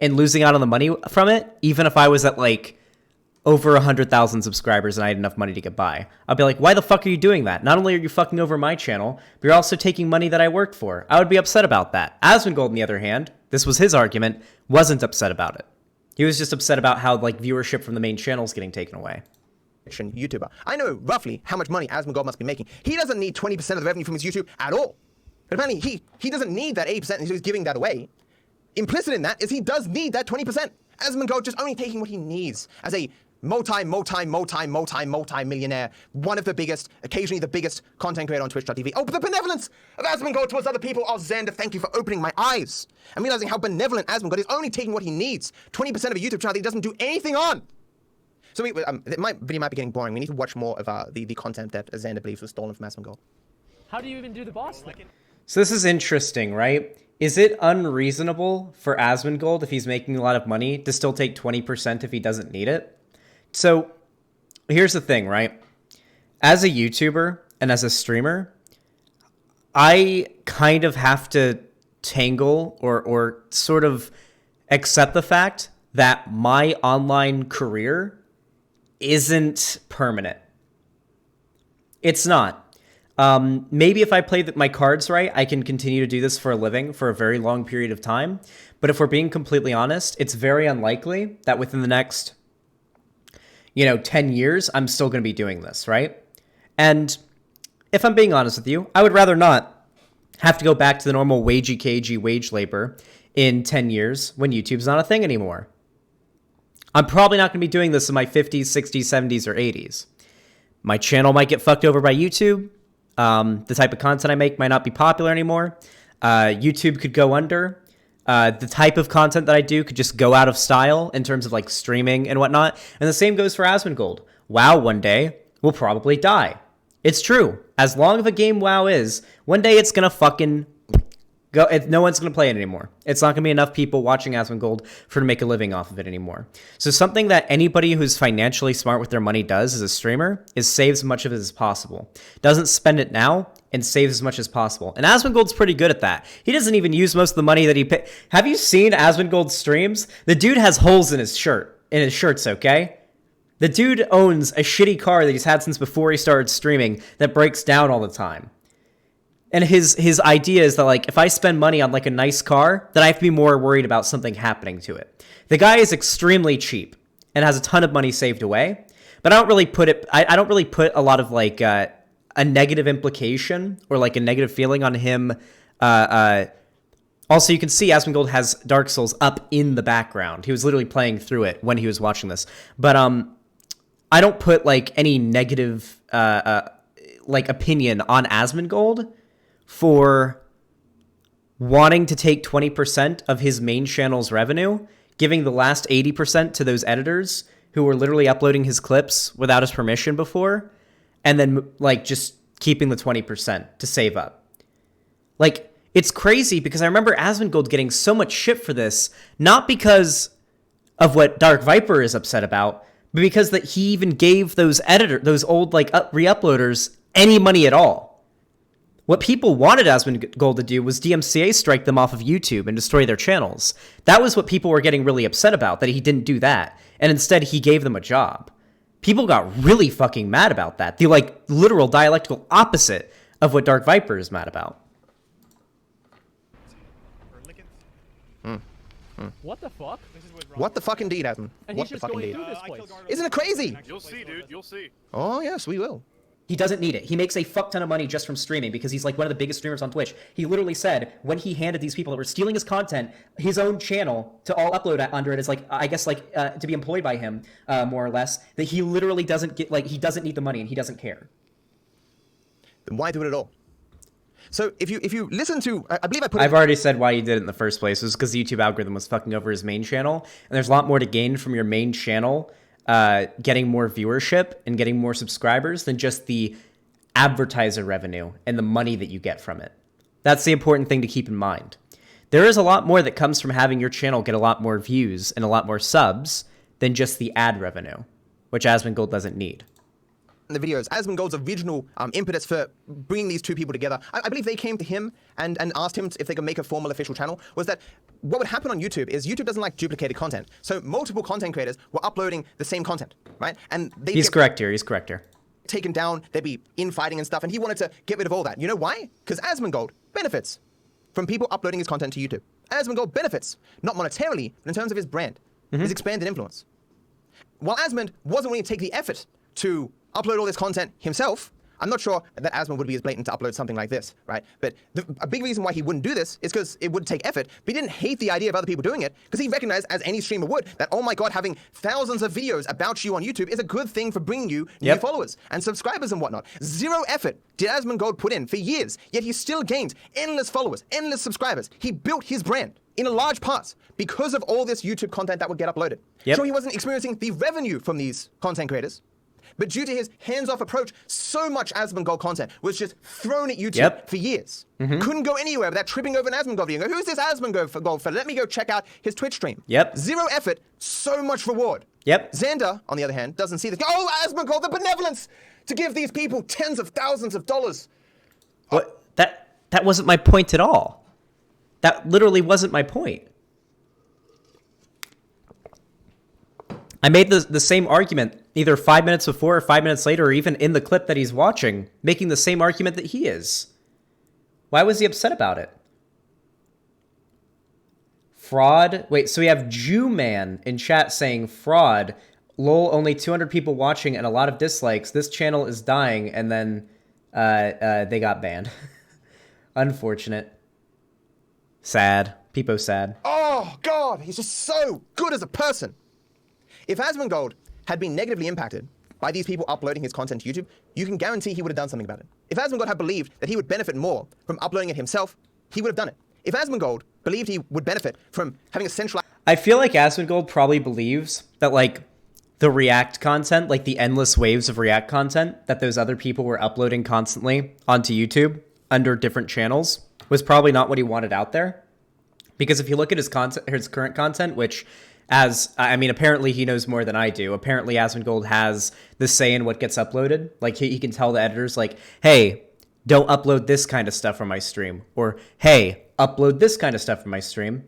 A: and losing out on the money from it, even if I was at, like, over 100,000 subscribers and I had enough money to get by. I'll be like, why the fuck are you doing that? Not only are you fucking over my channel, but you're also taking money that I worked for. I would be upset about that. Asmongold, on the other hand, this was his argument, wasn't upset about it. He was just upset about how like viewership from the main channel is getting taken away.
C: YouTuber. I know roughly how much money Asmongold must be making. He doesn't need 20% of the revenue from his YouTube at all. But apparently he doesn't need that 80% and he's giving that away. Implicit in that is he does need that 20%. Asmongold just only taking what he needs as a multi-millionaire, one of the biggest, occasionally the biggest content creator on Twitch.tv. Oh, but the benevolence of Asmongold towards other people. Oh, Xander, thank you for opening my eyes. I'm realizing how benevolent Asmongold is, only taking what he needs. 20% of a YouTube channel that he doesn't do anything on. So the video might be getting boring. We need to watch more of the content that Xander believes was stolen from Asmongold.
H: How do you even do the boss thing?
A: So this is interesting, right? Is it unreasonable for Asmongold, if he's making a lot of money, to still take 20% if he doesn't need it? So here's the thing, right? As a YouTuber and as a streamer, I kind of have to tangle or sort of accept the fact that my online career isn't permanent. It's not. Maybe if I play my cards right, I can continue to do this for a living for a very long period of time. But if we're being completely honest, it's very unlikely that within the next 10 years, I'm still going to be doing this, right? And if I'm being honest with you, I would rather not have to go back to the normal wagey-cagey wage labor in 10 years when YouTube's not a thing anymore. I'm probably not going to be doing this in my 50s, 60s, 70s, or 80s. My channel might get fucked over by YouTube. The type of content I make might not be popular anymore. YouTube could go under. The type of content that I do could just go out of style in terms of like streaming and whatnot. And the same goes for Asmongold. WoW one day will probably die. It's true. As long of a game WoW is, one day it's going to fucking go. No one's going to play it anymore. It's not going to be enough people watching Asmongold for to make a living off of it anymore. So something that anybody who's financially smart with their money does as a streamer is save as much of it as possible. Doesn't spend it now and save as much as possible. And Asmongold's pretty good at that. He doesn't even use most of the money that he pay. Have you seen Asmongold's streams? The dude has holes in his shirts, okay? The dude owns a shitty car that he's had since before he started streaming that breaks down all the time. And his idea is that, like, if I spend money on, like, a nice car, then I have to be more worried about something happening to it. The guy is extremely cheap and has a ton of money saved away. But I don't really put a lot of, like, a negative implication or, like, a negative feeling on him. Also, you can see Asmongold has Dark Souls up in the background. He was literally playing through it when he was watching this. But I don't put, like, any negative, like, opinion on Asmongold for wanting to take 20% of his main channel's revenue, giving the last 80% to those editors who were literally uploading his clips without his permission before, and then, like, just keeping the 20% to save up. Like, it's crazy because I remember Asmongold getting so much shit for this, not because of what Dark Viper is upset about, but because that he even gave those old, like, re-uploaders any money at all. What people wanted Asmongold to do was DMCA strike them off of YouTube and destroy their channels. That was what people were getting really upset about, that he didn't do that. And instead, he gave them a job. People got really fucking mad about that. The, like, literal dialectical opposite of what Dark Viper is mad about.
H: What the fuck?
C: What the fuck indeed, Asmon?
H: And
C: What
H: he's
C: the
H: just
C: fuck
H: going
C: indeed?
H: through this place.
C: Isn't it crazy?
G: You'll see, dude. You'll see.
C: Oh, yes, we will.
A: He doesn't need it. He makes a fuck ton of money just from streaming because he's like one of the biggest streamers on Twitch. He literally said when he handed these people that were stealing his content, his own channel to all upload under it as, like, I guess, like, to be employed by him, more or less, that he literally doesn't get, like, he doesn't need the money and he doesn't care.
C: Then why do it at all? So if you listen to, I believe I put.
A: I've already said why he did it in the first place. It was because the YouTube algorithm was fucking over his main channel, and there's a lot more to gain from your main channel, getting more viewership and getting more subscribers than just the advertiser revenue and the money that you get from it. That's the important thing to keep in mind. There is a lot more that comes from having your channel get a lot more views and a lot more subs than just the ad revenue, which Asmongold doesn't need.
C: the videos, Asmongold's original impetus for bringing these two people together, I believe they came to him and asked him if they could make a formal official channel, was that what would happen on YouTube is YouTube doesn't like duplicated content. So multiple content creators were uploading the same content, right? And they
A: He's correct here. He's correct here.
C: taken down, there'd be infighting and stuff, and he wanted to get rid of all that. You know why? Because Asmongold benefits from people uploading his content to YouTube. Asmongold benefits, not monetarily, but in terms of his brand, his expanded influence. While Asmond wasn't willing to take the effort to upload all this content himself, I'm not sure that Asmond would be as blatant to upload something like this, right? But a big reason why he wouldn't do this is because it would take effort, but he didn't hate the idea of other people doing it, because he recognized, as any streamer would, that, oh my god, having thousands of videos about you on YouTube is a good thing for bringing you new followers and subscribers and whatnot. Zero effort did Asmongold put in for years, yet he still gained endless followers, endless subscribers. He built his brand, in a large part, because of all this YouTube content that would get uploaded. Sure, he wasn't experiencing the revenue from these content creators, but due to his hands-off approach, so much Asmongold content was just thrown at YouTube for years. Couldn't go anywhere without tripping over an Asmongold video. Who's this Asmongold for? Let me go check out his Twitch stream. Zero effort, so much reward. Xander, on the other hand, doesn't see this. Oh, Asmongold, the benevolence to give these people tens of thousands of dollars.
A: What? That wasn't my point at all. That literally wasn't my point. I made the same argument either 5 minutes before or 5 minutes later, or even in the clip that he's watching, making the same argument that he is. Why was he upset about it? Fraud? Wait, so we have Jew-Man in chat saying, fraud, lol, only 200 people watching and a lot of dislikes. This channel is dying, and then they got banned. Unfortunate. Sad. Peepo sad.
C: Oh, God, he's just so good as a person. If Asmongold had been negatively impacted by these people uploading his content to YouTube, you can guarantee he would have done something about it. If Asmongold had believed that he would benefit more from uploading it himself, he would have done it. If Asmongold believed he would benefit from having a central...
A: I feel like Asmongold probably believes that, like, the React content, like the endless waves of React content that those other people were uploading constantly onto YouTube under different channels was probably not what he wanted out there. Because if you look at his current content, which... apparently he knows more than I do. Apparently Asmongold has the say in what gets uploaded. Like, he can tell the editors, like, hey, don't upload this kind of stuff from my stream. Or, hey, upload this kind of stuff from my stream.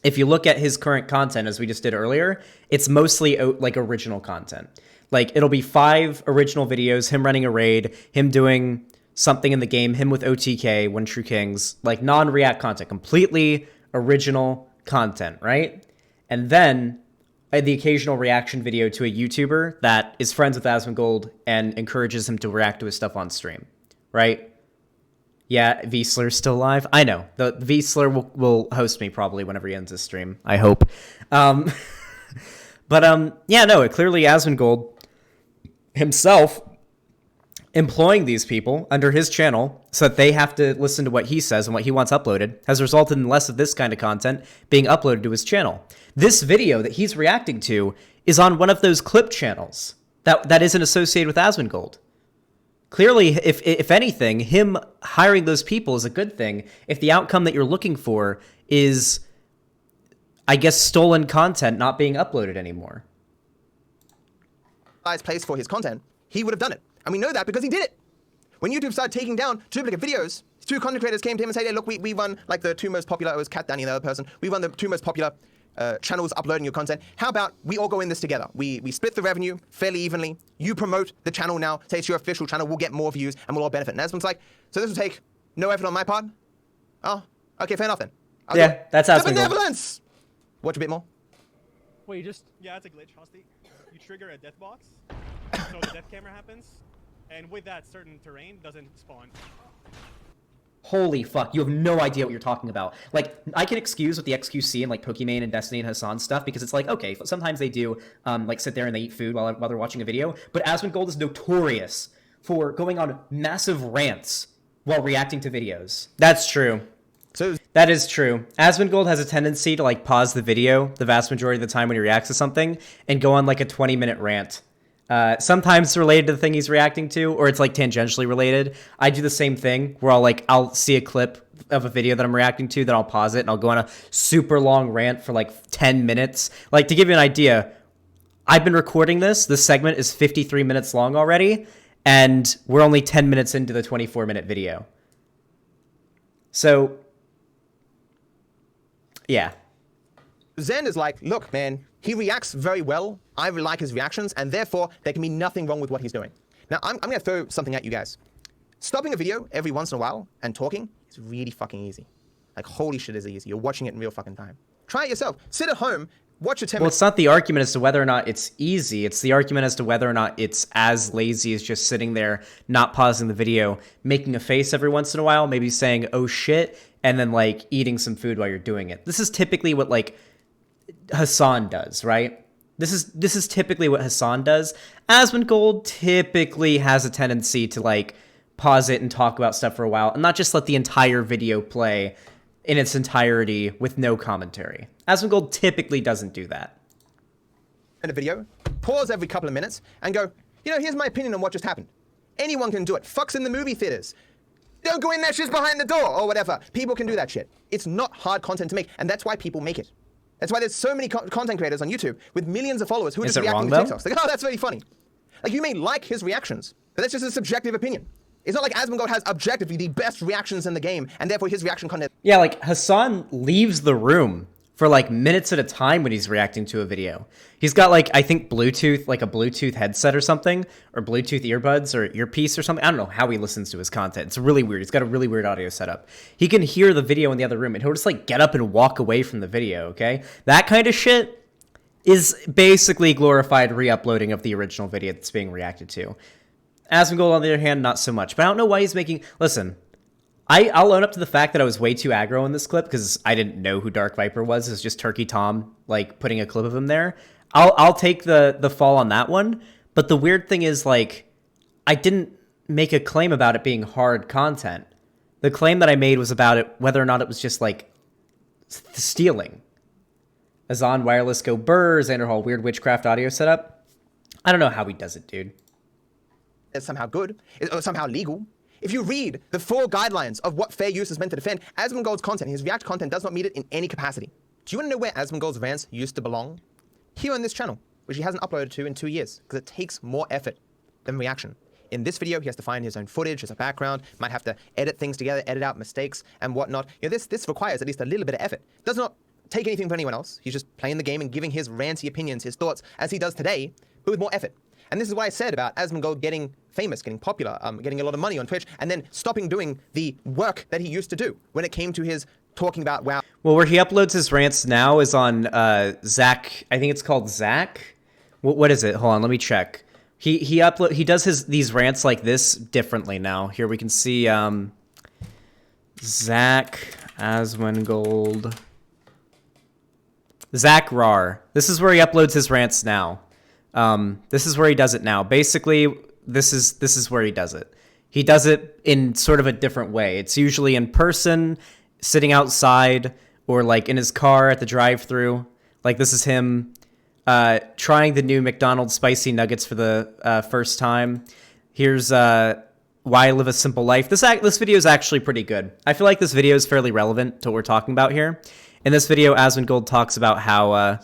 A: If you look at his current content, as we just did earlier, it's mostly, like, original content. Like, it'll be 5 original videos, him running a raid, him doing something in the game, him with OTK, One True Kings. Like, non-React content. Completely original content, right? And then the occasional reaction video to a YouTuber that is friends with Asmongold and encourages him to react to his stuff on stream, right? Yeah, Wiesler's still alive. I know. The Wiesler will host me probably whenever he ends his stream. I hope. Yeah, no, clearly Asmongold himself employing these people under his channel so that they have to listen to what he says and what he wants uploaded has resulted in less of this kind of content being uploaded to his channel. This video that he's reacting to is on one of those clip channels that isn't associated with Asmongold. Clearly, if anything, him hiring those people is a good thing if the outcome that you're looking for is, I guess, stolen content not being uploaded anymore.
C: Place for his content, he would have done it. And we know that because he did it. When YouTube started taking down duplicate videos, 2 content creators came to him and said, hey, look, we run like the 2 most popular, it was Cat Danny and the other person, we run the 2 most popular channels uploading your content. How about we all go in this together? We split the revenue fairly evenly. You promote the channel now, say it's your official channel, we'll get more views and we'll all benefit. And Asmon's like, so this will take no effort on my part? Oh, okay, fair enough then.
A: Yeah, that's Asmongold.
C: The benevolence! Watch a bit more.
H: Wait, you just...
G: Yeah, it's a glitch, Hosty. You trigger a death box, so the death camera happens, and with that, certain terrain doesn't spawn.
A: Holy fuck, you have no idea what you're talking about. Like, I can excuse with the XQC and, like, Pokimane and Destiny and Hassan stuff, because it's like, okay, sometimes they do, like, sit there and they eat food while they're watching a video, but Asmongold is notorious for going on massive rants while reacting to videos. That's true. That is true. Asmongold has a tendency to, like, pause the video the vast majority of the time when he reacts to something and go on, like, a 20-minute rant. Sometimes it's related to the thing he's reacting to, or it's like tangentially related. I do the same thing where I'll see a clip of a video that I'm reacting to, then I'll pause it and I'll go on a super long rant for like 10 minutes. Like, to give you an idea, I've been recording this. This segment is 53 minutes long already, and we're only 10 minutes into the 24-minute video. So, yeah.
C: Zen is like, look, man, he reacts very well. I really like his reactions, and therefore there can be nothing wrong with what he's doing. Now, I'm going to throw something at you guys. Stopping a video every once in a while and talking is really fucking easy. Like, holy shit, is it easy. You're watching it in real fucking time. Try it yourself. Sit at home, watch a 10
A: Well, it's not the argument as to whether or not it's easy. It's the argument as to whether or not it's as lazy as just sitting there, not pausing the video, making a face every once in a while, maybe saying, oh shit, and then, like, eating some food while you're doing it. This is typically what, like, Hassan does, right? This is typically what Hassan does. Asmongold typically has a tendency to, like, pause it and talk about stuff for a while and not just let the entire video play in its entirety with no commentary. Asmongold typically doesn't do that.
C: In a video, pause every couple of minutes and go, you know, here's my opinion on what just happened. Anyone can do it. Fucks in the movie theaters. Don't go in there, she's behind the door, or whatever. People can do that shit. It's not hard content to make, and that's why people make it. That's why there's so many content creators on YouTube with millions of followers who are just reacting to TikToks. Like, oh, that's very funny. Like, you may like his reactions, but that's just a subjective opinion. It's not like Asmongold has objectively the best reactions in the game, and therefore his reaction content...
A: Yeah, like, Hassan leaves the room for, like, minutes at a time when he's reacting to a video. He's got, like, I think Bluetooth, like a Bluetooth headset or something, or Bluetooth earbuds or earpiece or something. I don't know how he listens to his content. It's really weird. He's got a really weird audio setup. He can hear the video in the other room, and he'll just, like, get up and walk away from the video, okay? That kind of shit is basically glorified re-uploading of the original video that's being reacted to. Asmongold, on the other hand, not so much. But I don't know why he's making... Listen, I'll own up to the fact that I was way too aggro in this clip because I didn't know who Dark Viper was. It's just Turkey Tom, like, putting a clip of him there. I'll take the fall on that one. But the weird thing is, like, I didn't make a claim about it being hard content. The claim that I made was about it, whether or not it was just, like, stealing. Azan Wireless Go Burr, Xanderhal Weird Witchcraft audio setup. I don't know how he does it, dude.
C: It's somehow good, or somehow legal. If you read the 4 guidelines of what fair use is meant to defend, Asmongold's content, his React content, does not meet it in any capacity. Do you want to know where Asmongold's rants used to belong? Here on this channel, which he hasn't uploaded to in 2 years, because it takes more effort than reaction. In this video, he has to find his own footage as a background, might have to edit things together, edit out mistakes and whatnot. You know, this requires at least a little bit of effort. Does not take anything from anyone else. He's just playing the game and giving his ranty opinions, his thoughts, as he does today, but with more effort. And this is what I said about Asmongold getting famous, getting popular, getting a lot of money on Twitch, and then stopping doing the work that he used to do when it came to his talking about WoW.
A: Well, where he uploads his rants now is on Zach. I think it's called Zach. What is it? Hold on, let me check. He does these rants like this differently now. Here we can see Zach Asmongold. Zach Rar. This is where he uploads his rants now. This is where he does it now. Basically, this is where he does it. He does it in sort of a different way. It's usually in person, sitting outside, or like in his car at the drive-thru. Like this is him trying the new McDonald's spicy nuggets for the first time. Here's Why I Live a Simple Life. This video is actually pretty good. I feel like this video is fairly relevant to what we're talking about here. In this video, Asmongold talks about how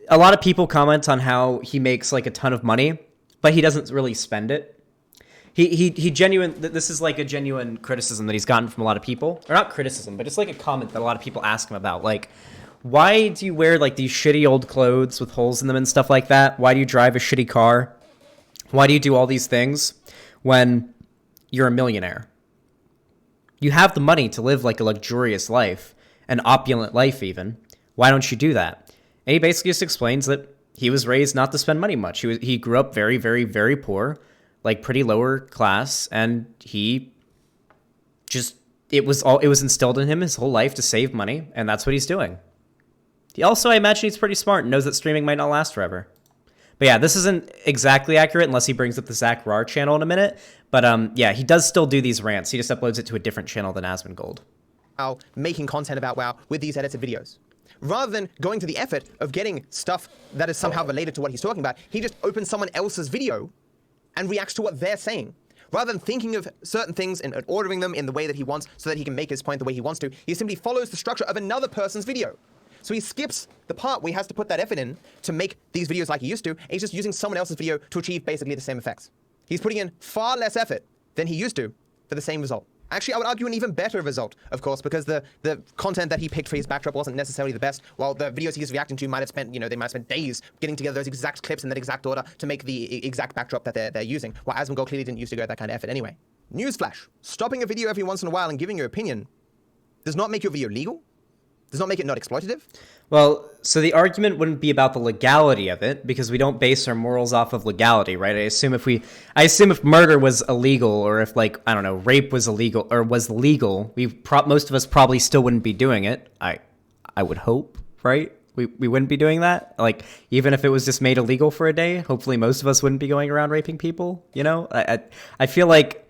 A: a lot of people comment on how he makes like a ton of money, but he doesn't really spend it. This is like a genuine criticism that he's gotten from a lot of people. Or not criticism, but it's like a comment that a lot of people ask him about. Like, why do you wear like these shitty old clothes with holes in them and stuff like that? Why do you drive a shitty car? Why do you do all these things when you're a millionaire? You have the money to live like a luxurious life, an opulent life even. Why don't you do that? And he basically just explains that he was raised not to spend money much. He grew up very, very, very poor, like pretty lower class, and he just it was instilled in him his whole life to save money, and that's what he's doing. He also, I imagine, he's pretty smart and knows that streaming might not last forever. But yeah, this isn't exactly accurate unless he brings up the Zach Rar channel in a minute. But yeah, he does still do these rants. He just uploads it to a different channel than Asmongold.
C: Making content about WoW with these edited videos. Rather than going to the effort of getting stuff that is somehow related to what he's talking about, he just opens someone else's video and reacts to what they're saying. Rather than thinking of certain things and ordering them in the way that he wants so that he can make his point the way he wants to, he simply follows the structure of another person's video. So he skips the part where he has to put that effort in to make these videos like he used to, and he's just using someone else's video to achieve basically the same effects. He's putting in far less effort than he used to for the same result. Actually, I would argue an even better result, of course, because the content that he picked for his backdrop wasn't necessarily the best, while the videos he's reacting to might have spent, they might have spent days getting together those exact clips in that exact order to make the exact backdrop that they're using, while Asmongold clearly didn't used to go that kind of effort anyway. Newsflash. Stopping a video every once in a while and giving your opinion does not make your video legal, does not make it not exploitative.
A: Well, so the argument wouldn't be about the legality of it, because we don't base our morals off of legality, right? I assume if murder was illegal, or if, like, I don't know, rape was illegal or was legal, most of us probably still wouldn't be doing it. I would hope, right? We wouldn't be doing that. Like, even if it was just made illegal for a day, hopefully most of us wouldn't be going around raping people. I feel like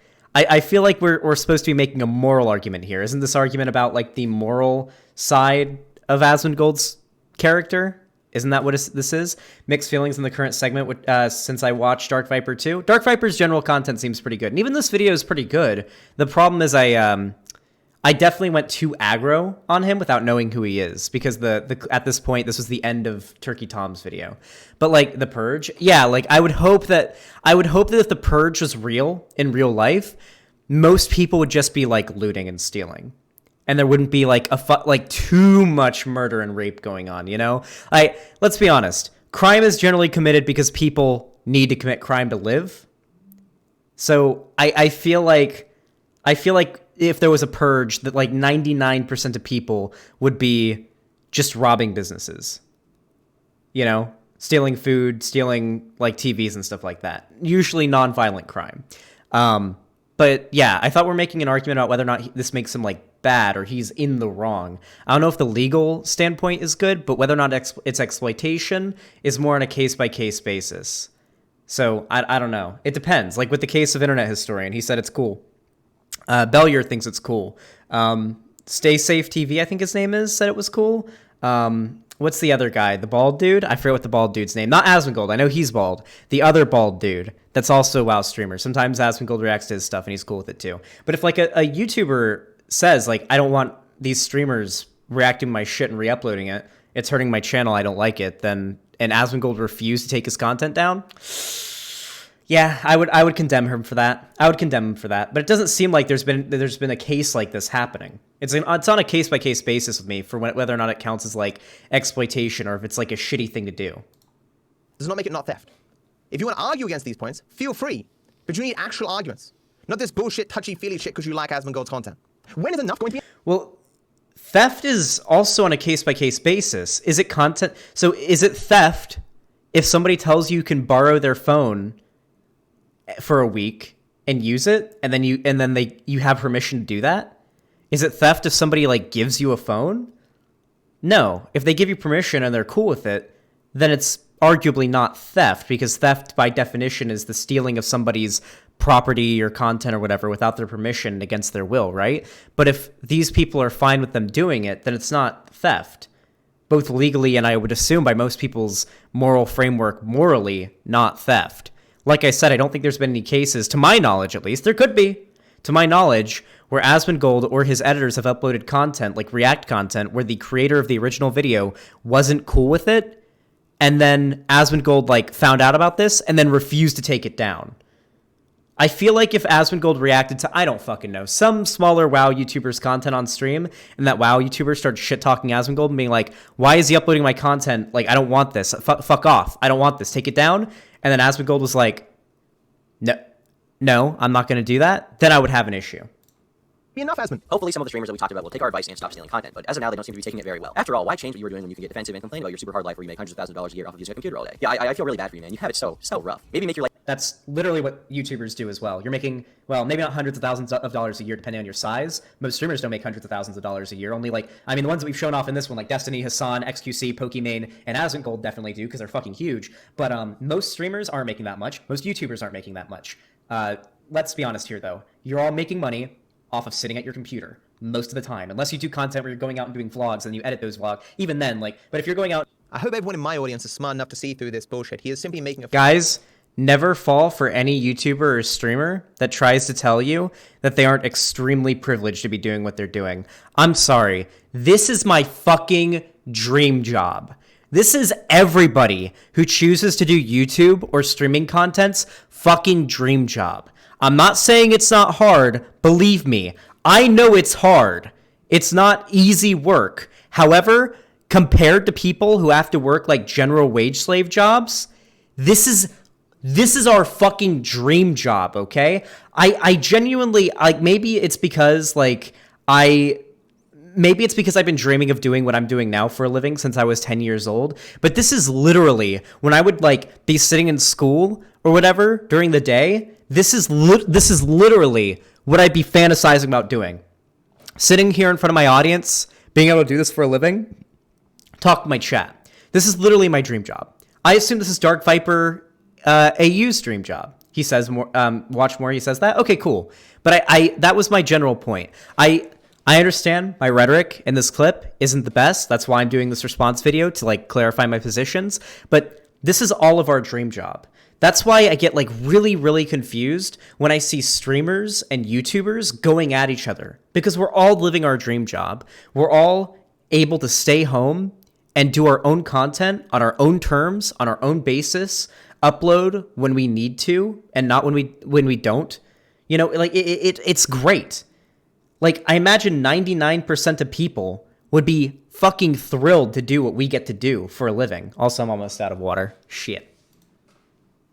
A: we're supposed to be making a moral argument here. Isn't this argument about, like, the moral side of Asmongold's character? Isn't that what this is? Mixed feelings in the current segment since I watched Dark Viper 2. Dark Viper's general content seems pretty good, and even this video is pretty good. The problem is I definitely went too aggro on him without knowing who he is, because at this point this was the end of Turkey Tom's video. But, like, the Purge, yeah, like I would hope that if the Purge was real in real life, most people would just be, like, looting and stealing, and there wouldn't be like too much murder and rape going on. Let's be honest, crime is generally committed because people need to commit crime to live. So I feel like if there was a purge, that like 99% of people would be just robbing businesses, stealing food, stealing like TVs and stuff like that. Usually non-violent crime. But yeah, I thought we're making an argument about whether or not this makes him like bad or he's in the wrong. I don't know if the legal standpoint is good, but whether or not it's exploitation is more on a case-by-case basis. So I don't know. It depends. Like with the case of Internet Historian, he said it's cool. Bellier thinks it's cool. Stay Safe TV, I think his name is, said it was cool. What's the other guy? The bald dude? I forget what the bald dude's name. Not Asmongold. I know he's bald. The other bald dude that's also a WoW streamer. Sometimes Asmongold reacts to his stuff and he's cool with it too. But if like a YouTuber says like, I don't want these streamers reacting to my shit and re-uploading it, it's hurting my channel, I don't like it, then, and Asmongold refused to take his content down, yeah, I would condemn him for that. But it doesn't seem like there's been a case like this happening. It's on a case-by-case basis with me for whether or not it counts as like exploitation or if it's like a shitty thing to do.
C: Does not make it not theft. If you want to argue against these points, feel free. But you need actual arguments. Not this bullshit, touchy-feely shit because you like Asmongold's content. When is enough going to be?
A: Well, theft is also on a case-by-case basis. Is it content? So is it theft if somebody tells you can borrow their phone for a week and use it, and then you have permission to do that? Is it theft if somebody like gives you a phone? No. If they give you permission and they're cool with it, then it's arguably not theft, because theft by definition is the stealing of somebody's property or content or whatever without their permission against their will, right? But if these people are fine with them doing it, then it's not theft. Both legally and I would assume by most people's moral framework, morally, not theft. Like I said, I don't think there's been any cases, to my knowledge at least, there could be, to my knowledge, where Asmongold or his editors have uploaded content, like React content, where the creator of the original video wasn't cool with it, and then Asmongold like found out about this and then refused to take it down. I feel like if Asmongold reacted to, I don't fucking know, some smaller WoW YouTuber's content on stream, and that WoW YouTuber started shit-talking Asmongold and being like, why is he uploading my content? Like, I don't want this. Fuck off. I don't want this. Take it down. And then Asmongold was like, no, I'm not going to do that. Then I would have an issue.
C: Be enough, Asmon.
F: Hopefully some of the streamers that we talked about will take our advice and stop stealing content, but as of now, they don't seem to be taking it very well. After all, why change what you were doing when you can get defensive and complain about your super hard life where you make hundreds of thousands of dollars a year off of using a computer all day? Yeah, I feel really bad for you, man. You have it so rough. Maybe make your life...
A: That's literally what YouTubers do as well. You're making, well, maybe not hundreds of thousands of dollars a year depending on your size. Most streamers don't make hundreds of thousands of dollars a year. Only like, I mean, the ones that we've shown off in this one, like Destiny, Hassan, XQC, Pokimane, and Asmongold definitely do because they're fucking huge. But most streamers aren't making that much. Most YouTubers aren't making that much. Let's be honest here, though. You're all making money off of sitting at your computer most of the time, unless you do content where you're going out and doing vlogs and you edit those vlogs. Even then, like, but if you're going out...
C: I hope everyone in my audience is smart enough to see through this bullshit. He is simply making a...
A: Guys, never fall for any YouTuber or streamer that tries to tell you that they aren't extremely privileged to be doing what they're doing. I'm sorry. This is my fucking dream job. This is everybody who chooses to do YouTube or streaming content's fucking dream job. I'm not saying it's not hard. Believe me, I know it's hard. It's not easy work. However, compared to people who have to work like general wage slave jobs, this is our fucking dream job, okay? I genuinely, like, maybe it's because I've been dreaming of doing what I'm doing now for a living since I was 10 years old. But this is literally when I would like be sitting in school or whatever during the day. This is literally what I'd be fantasizing about doing. Sitting here in front of my audience, being able to do this for a living, talk to my chat. This is literally my dream job. I assume this is DarkViperAU's dream job. He says more, watch more. He says that. Okay, cool. But I that was my general point. I understand my rhetoric in this clip isn't the best. That's why I'm doing this response video to like clarify my positions. But this is all of our dream job. That's why I get like really, really confused when I see streamers and YouTubers going at each other, because we're all living our dream job. We're all able to stay home and do our own content on our own terms, on our own basis, upload when we need to and not when we don't. You know, like it's great. Like, I imagine 99% of people would be fucking thrilled to do what we get to do for a living. Also, I'm almost out of water. Shit.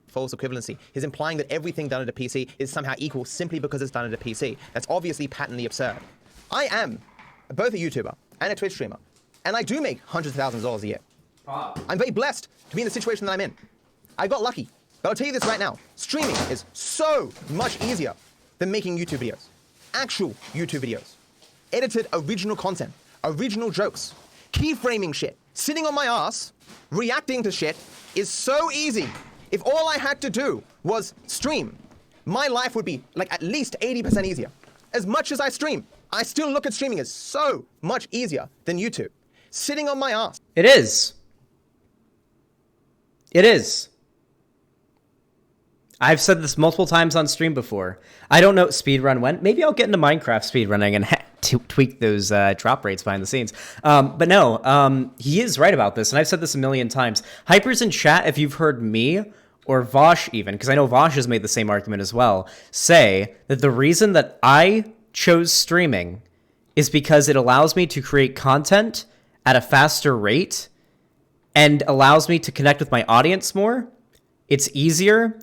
C: False equivalency. He's implying that everything done at a PC is somehow equal simply because it's done at a PC. That's obviously patently absurd. I am both a YouTuber and a Twitch streamer, and I do make hundreds of thousands of dollars a year. I'm very blessed to be in the situation that I'm in. I got lucky, but I'll tell you this right now. Streaming is so much easier than making YouTube videos. Actual YouTube videos. Edited original content. Original jokes. Keyframing shit. Sitting on my ass, reacting to shit is so easy. If all I had to do was stream, my life would be like at least 80% easier. As much as I stream, I still look at streaming as so much easier than YouTube. Sitting on my ass.
A: It is. It is. I've said this multiple times on stream before. I don't know speedrun when. Maybe I'll get into Minecraft speedrunning and tweak those drop rates behind the scenes. But no, he is right about this, and I've said this a million times. Hypers in chat, if you've heard me, or Vosh even, because I know Vosh has made the same argument as well, say that the reason that I chose streaming is because it allows me to create content at a faster rate and allows me to connect with my audience more. It's easier,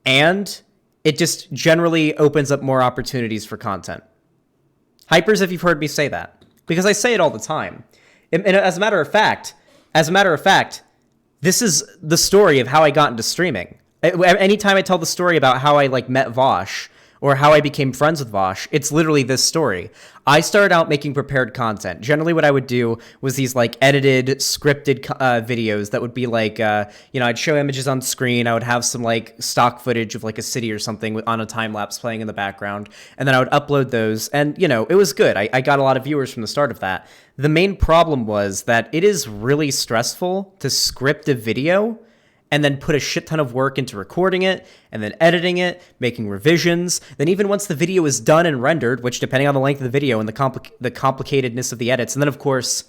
A: and it just generally opens up more opportunities for content. Hypers, if you've heard me say that, because I say it all the time. And as a matter of fact, this is the story of how I got into streaming. Anytime I tell the story about how I like met Vosh or how I became friends with Vosh, it's literally this story. I started out making prepared content. Generally what I would do was these like edited, scripted videos that would be like, I'd show images on screen. I would have some like stock footage of like a city or something on a time lapse playing in the background. And then I would upload those. And, it was good. I got a lot of viewers from the start of that. The main problem was that it is really stressful to script a video and then put a shit ton of work into recording it, and then editing it, making revisions. Then even once the video is done and rendered, which depending on the length of the video and the complicatedness of the edits, and then of course,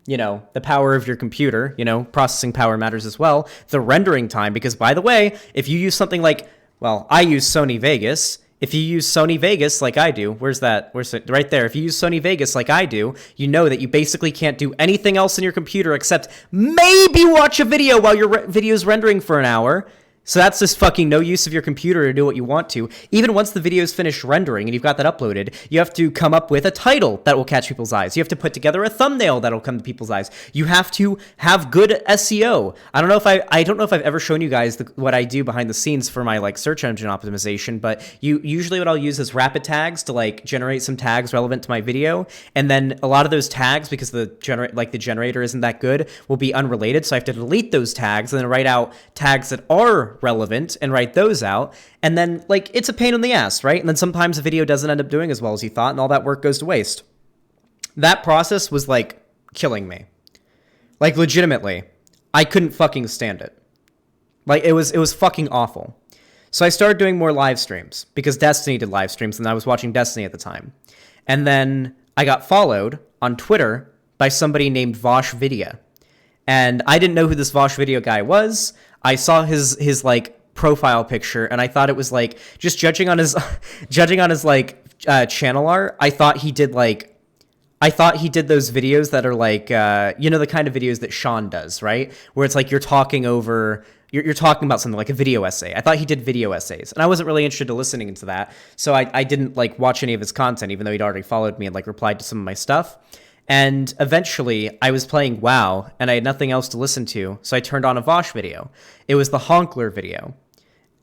A: the power of your computer, processing power matters as well, the rendering time, because by the way, if you use something like, I use Sony Vegas. If you use Sony Vegas like I do, where's it? Right there. If you use Sony Vegas like I do, you know that you basically can't do anything else in your computer except maybe watch a video while your video's rendering for an hour. So that's just fucking no use of your computer to do what you want to. Even once the video's finished rendering and you've got that uploaded, you have to come up with a title that will catch people's eyes. You have to put together a thumbnail that'll come to people's eyes. You have to have good SEO. I don't know if I've ever shown you guys what I do behind the scenes for my like search engine optimization, but usually what I'll use is rapid tags to like generate some tags relevant to my video, and then a lot of those tags, because the generator isn't that good, will be unrelated. So I have to delete those tags and then write out tags that are relevant and write those out, and then like it's a pain in the ass, right? And then sometimes the video doesn't end up doing as well as you thought, and all that work goes to waste. That process was like killing me. Like legitimately, I couldn't fucking stand it. Like it was fucking awful. So I started doing more live streams because Destiny did live streams and I was watching Destiny at the time. And then I got followed on Twitter by somebody named Vosh Video. And I didn't know who this Vosh Video guy was. I saw his like profile picture, and I thought it was like, just judging on his like channel art, I thought he did those videos that are like, the kind of videos that Sean does, right? Where it's like you're talking about something like a video essay. I thought he did video essays, and I wasn't really interested in listening to that. So I didn't like watch any of his content, even though he'd already followed me and like replied to some of my stuff. And eventually I was playing WoW and I had nothing else to listen to. So I turned on a Vosh video. It was the Honkler video,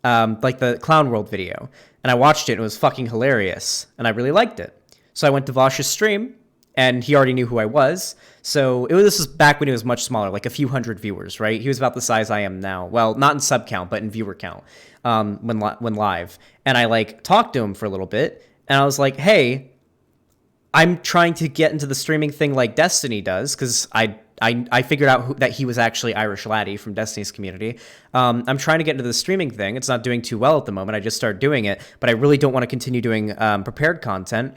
A: like the Clown World video. And I watched it and it was fucking hilarious. And I really liked it. So I went to Vosh's stream and he already knew who I was. So this was back when he was much smaller, like a few hundred viewers, right? He was about the size I am now. Well, not in sub count, but in viewer count when live. And I like talked to him for a little bit and I was like, hey, I'm trying to get into the streaming thing like Destiny does, because I figured out that he was actually Irish Laddie from Destiny's community. I'm trying to get into the streaming thing. It's not doing too well at the moment. I just started doing it, but I really don't want to continue doing prepared content.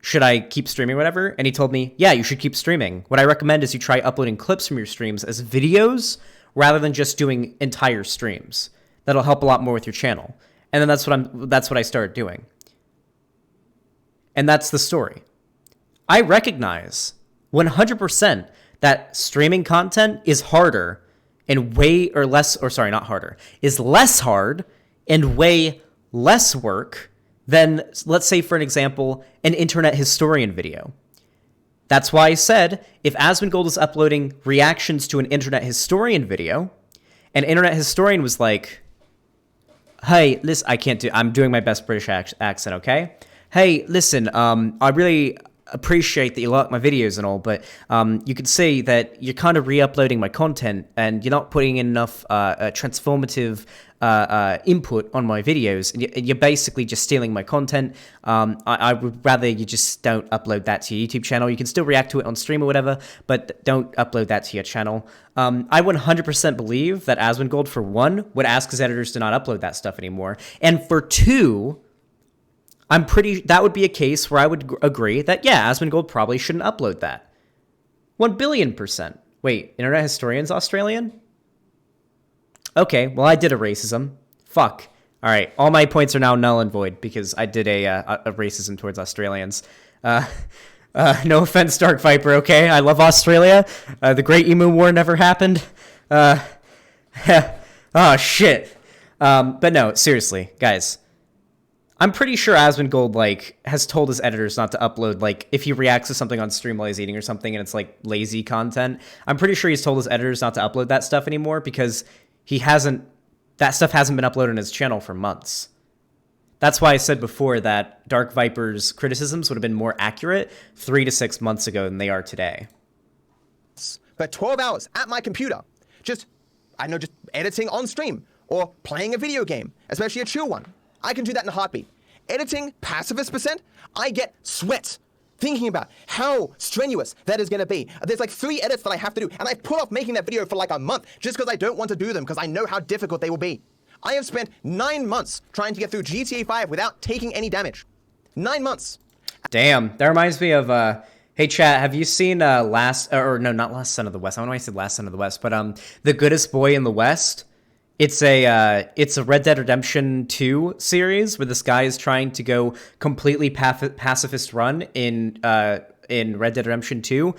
A: Should I keep streaming or whatever? And he told me, yeah, you should keep streaming. What I recommend is you try uploading clips from your streams as videos rather than just doing entire streams. That'll help a lot more with your channel. And then that's what I started doing. And that's the story. I recognize 100% that streaming content is harder and is less hard and way less work than, let's say, for an example, an internet historian video. That's why I said if Asmongold is uploading reactions to an internet historian video, an internet historian was like, hey, listen, I'm doing my best British accent, okay? Hey, listen, I really appreciate that you like my videos and all, but you could see that you're kind of re-uploading my content and you're not putting in enough transformative input on my videos, and you're basically just stealing my content. I would rather you just don't upload that to your YouTube channel. You can still react to it on stream or whatever, but don't upload that to your channel. I 100% believe that Asmongold, for one, would ask his editors to not upload that stuff anymore, and for two, that would be a case where I would agree that, yeah, Asmongold probably shouldn't upload that. 1,000,000,000%. Wait, Internet Historian's Australian? Okay, well, I did a racism. Fuck. All right, all my points are now null and void because I did a racism towards Australians. No offense, Dark Viper, okay? I love Australia. The Great Emu War never happened. Oh, shit. But no, seriously, guys. I'm pretty sure Asmongold, like, has told his editors not to upload, like, if he reacts to something on stream while he's eating or something and it's, like, lazy content. I'm pretty sure he's told his editors not to upload that stuff anymore because that stuff hasn't been uploaded on his channel for months. That's why I said before that Dark Viper's criticisms would have been more accurate 3 to 6 months ago than they are today.
C: But 12 hours at my computer, just editing on stream or playing a video game, especially a chill one. I can do that in a heartbeat. Editing pacifist percent, I get sweat thinking about how strenuous that is going to be. There's like 3 edits that I have to do, and I put off making that video for like a month just because I don't want to do them because I know how difficult they will be. I have spent 9 months trying to get through GTA 5 without taking any damage. 9 months.
A: Damn, that reminds me of, hey chat, have you seen not Last Son of the West, I don't know why I said Last Son of the West, but The Goodest Boy in the West? It's a Red Dead Redemption 2 series where this guy is trying to go completely pacifist run in Red Dead Redemption 2.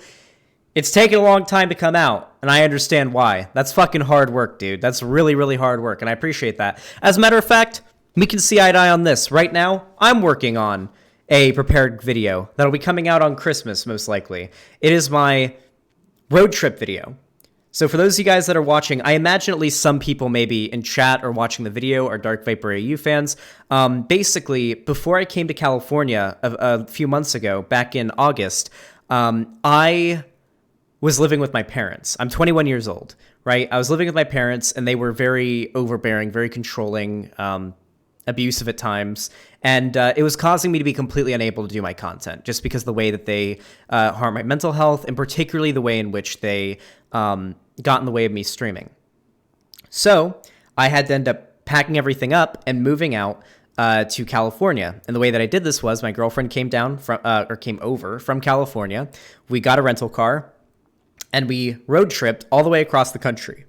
A: It's taken a long time to come out, and I understand why. That's fucking hard work, dude. That's really, really hard work, and I appreciate that. As a matter of fact, we can see eye to eye on this. Right now, I'm working on a prepared video that'll be coming out on Christmas, most likely. It is my road trip video. So for those of you guys that are watching, I imagine at least some people maybe in chat or watching the video are DarkViperAU fans. Basically, before I came to California a few months ago, back in August, I was living with my parents. I'm 21 years old, right? I was living with my parents, and they were very overbearing, very controlling, abusive at times, and it was causing me to be completely unable to do my content just because of the way that they harm my mental health, and particularly the way in which they got in the way of me streaming. So I had to end up packing everything up and moving out to California. And the way that I did this was my girlfriend came over from California. We got a rental car, and we road tripped all the way across the country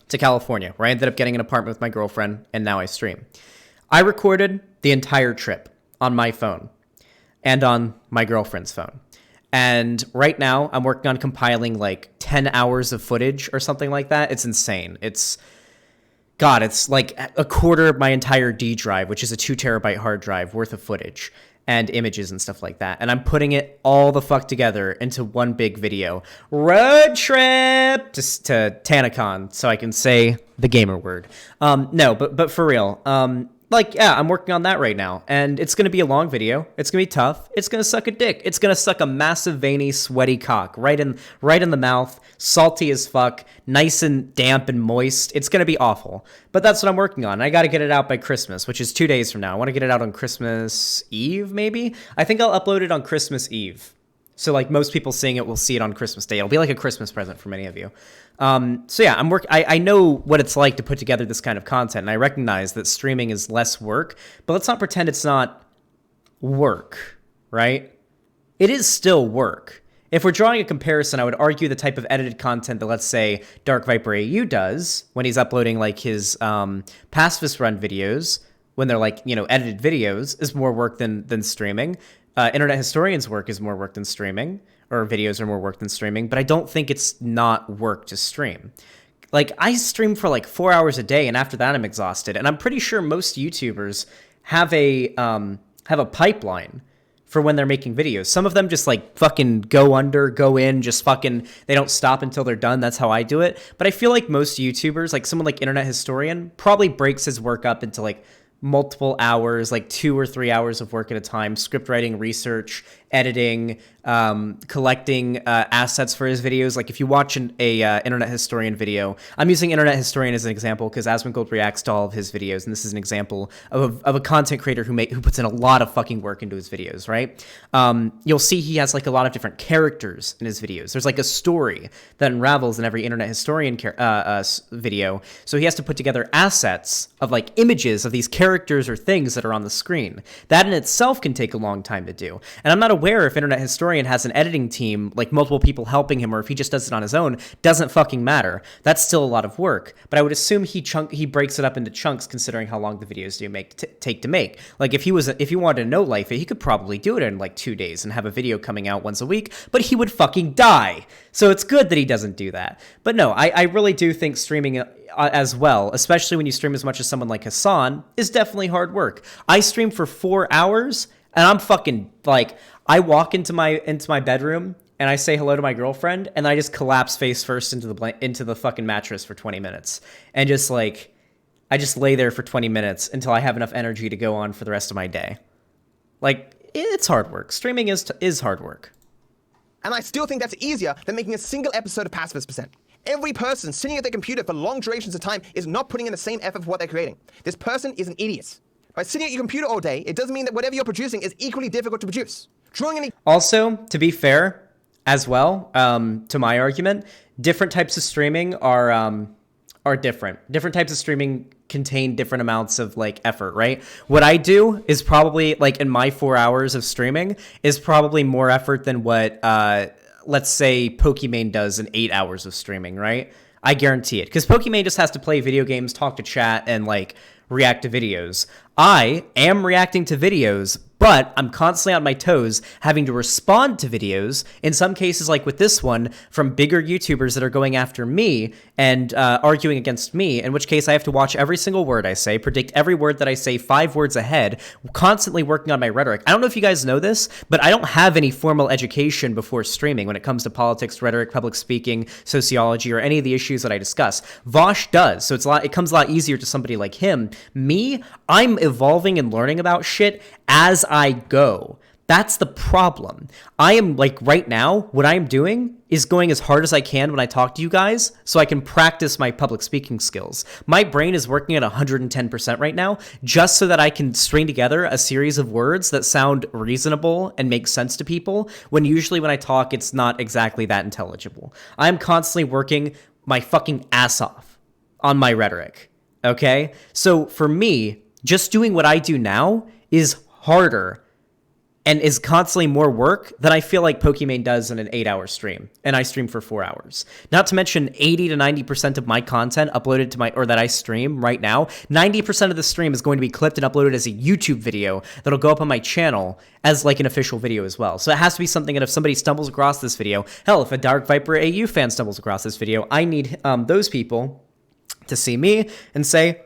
A: to California, where I ended up getting an apartment with my girlfriend, and now I stream. I recorded the entire trip on my phone and on my girlfriend's phone. And right now, I'm working on compiling like 10 hours of footage or something like that. It's insane. It's like a quarter of my entire D drive, which is a 2 terabyte hard drive worth of footage and images and stuff like that. And I'm putting it all the fuck together into one big video. Road trip to TanaCon, so I can say the gamer word. No, but for real. I'm working on that right now, and it's going to be a long video. It's going to be tough. It's going to suck a dick. It's going to suck a massive, veiny, sweaty cock right in the mouth, salty as fuck, nice and damp and moist. It's going to be awful, but that's what I'm working on. I got to get it out by Christmas, which is 2 days from now. I want to get it out on Christmas Eve, maybe? I think I'll upload it on Christmas Eve. So like most people seeing it will see it on Christmas Day. It'll be like a Christmas present for many of you. So yeah, I know what it's like to put together this kind of content, and I recognize that streaming is less work, but let's not pretend it's not work, right? It is still work. If we're drawing a comparison, I would argue the type of edited content that, let's say, DarkViperAU does when he's uploading like his pacifist run videos, when they're like, edited videos, is more work than streaming. Internet Historian's work is more work than streaming, or videos are more work than streaming, but I don't think it's not work to stream. Like, I stream for like 4 hours a day, and after that I'm exhausted, and I'm pretty sure most YouTubers have a pipeline for when they're making videos. Some of them just like fucking go in, just fucking, they don't stop until they're done. That's how I do it. But I feel like most YouTubers, like someone like Internet Historian, probably breaks his work up into like multiple hours, like 2 or 3 hours of work at a time, script writing, research, editing, collecting assets for his videos. Like if you watch a Internet Historian video, I'm using Internet Historian as an example because Asmongold reacts to all of his videos, and this is an example of a content creator who puts in a lot of fucking work into his videos, right? You'll see he has like a lot of different characters in his videos. There's like a story that unravels in every Internet Historian video, so he has to put together assets of like images of these characters or things that are on the screen. That in itself can take a long time to do, and I'm not aware if Internet Historian has an editing team, like multiple people helping him, or if he just does it on his own. Doesn't fucking matter. That's still a lot of work, but I would assume he breaks it up into chunks considering how long the videos do take to make. Like if he wanted to know life, he could probably do it in like 2 days and have a video coming out once a week, but he would fucking die. So it's good that he doesn't do that. But no, I really do think streaming as well, especially when you stream as much as someone like Hassan, is definitely hard work. I stream for 4 hours, and I'm fucking like, I walk into my bedroom and I say hello to my girlfriend, and I just collapse face first into the fucking mattress for 20 minutes, and just like, I just lay there for 20 minutes until I have enough energy to go on for the rest of my day. Like, it's hard work. Streaming is hard work.
C: And I still think that's easier than making a single episode of Pacifist Percent. Every person sitting at their computer for long durations of time is not putting in the same effort for what they're creating. This person is an idiot. By sitting at your computer all day, it doesn't mean that whatever you're producing is equally difficult to produce.
A: Also, to be fair, as well, to my argument, different types of streaming are different. Different types of streaming contain different amounts of like effort, right? What I do is probably like in my 4 hours of streaming is probably more effort than what let's say Pokimane does in 8 hours of streaming, right? I guarantee it, because Pokimane just has to play video games, talk to chat, and like react to videos. I am reacting to videos, but I'm constantly on my toes having to respond to videos, in some cases like with this one, from bigger YouTubers that are going after me and arguing against me, in which case I have to watch every single word I say, predict every word that I say 5 words ahead, constantly working on my rhetoric. I don't know if you guys know this, but I don't have any formal education before streaming when it comes to politics, rhetoric, public speaking, sociology, or any of the issues that I discuss. Vosh does, so it comes a lot easier to somebody like him. Me, I'm evolving and learning about shit as I go. That's the problem. I am like right now, what I am doing is going as hard as I can when I talk to you guys so I can practice my public speaking skills. My brain is working at 110% right now just so that I can string together a series of words that sound reasonable and make sense to people, when usually when I talk, it's not exactly that intelligible. I'm constantly working my fucking ass off on my rhetoric, okay? So for me, just doing what I do now is harder and is constantly more work than I feel like Pokimane does in an 8-hour stream, and I stream for 4 hours. Not to mention 80 to 90% of my content uploaded to or that I stream right now, 90% of the stream is going to be clipped and uploaded as a YouTube video that'll go up on my channel as like an official video as well. So it has to be something that if somebody stumbles across this video, hell, if a Dark Viper AU fan stumbles across this video, I need those people to see me and say,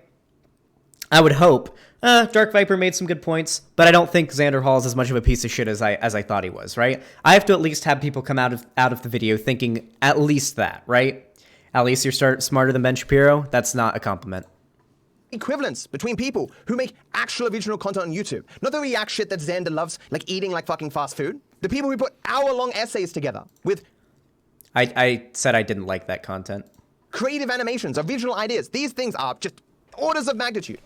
A: I would hope, Dark Viper made some good points, but I don't think Xanderhal is as much of a piece of shit as I thought he was, right? I have to at least have people come out of the video thinking at least that, right? At least you're smarter than Ben Shapiro. That's not a compliment.
C: Equivalence between people who make actual original content on YouTube. Not the react shit that Xander loves, like eating like fucking fast food. The people who put hour-long essays together with...
A: I said I didn't like that content.
C: Creative animations, original ideas. These things are just orders of magnitude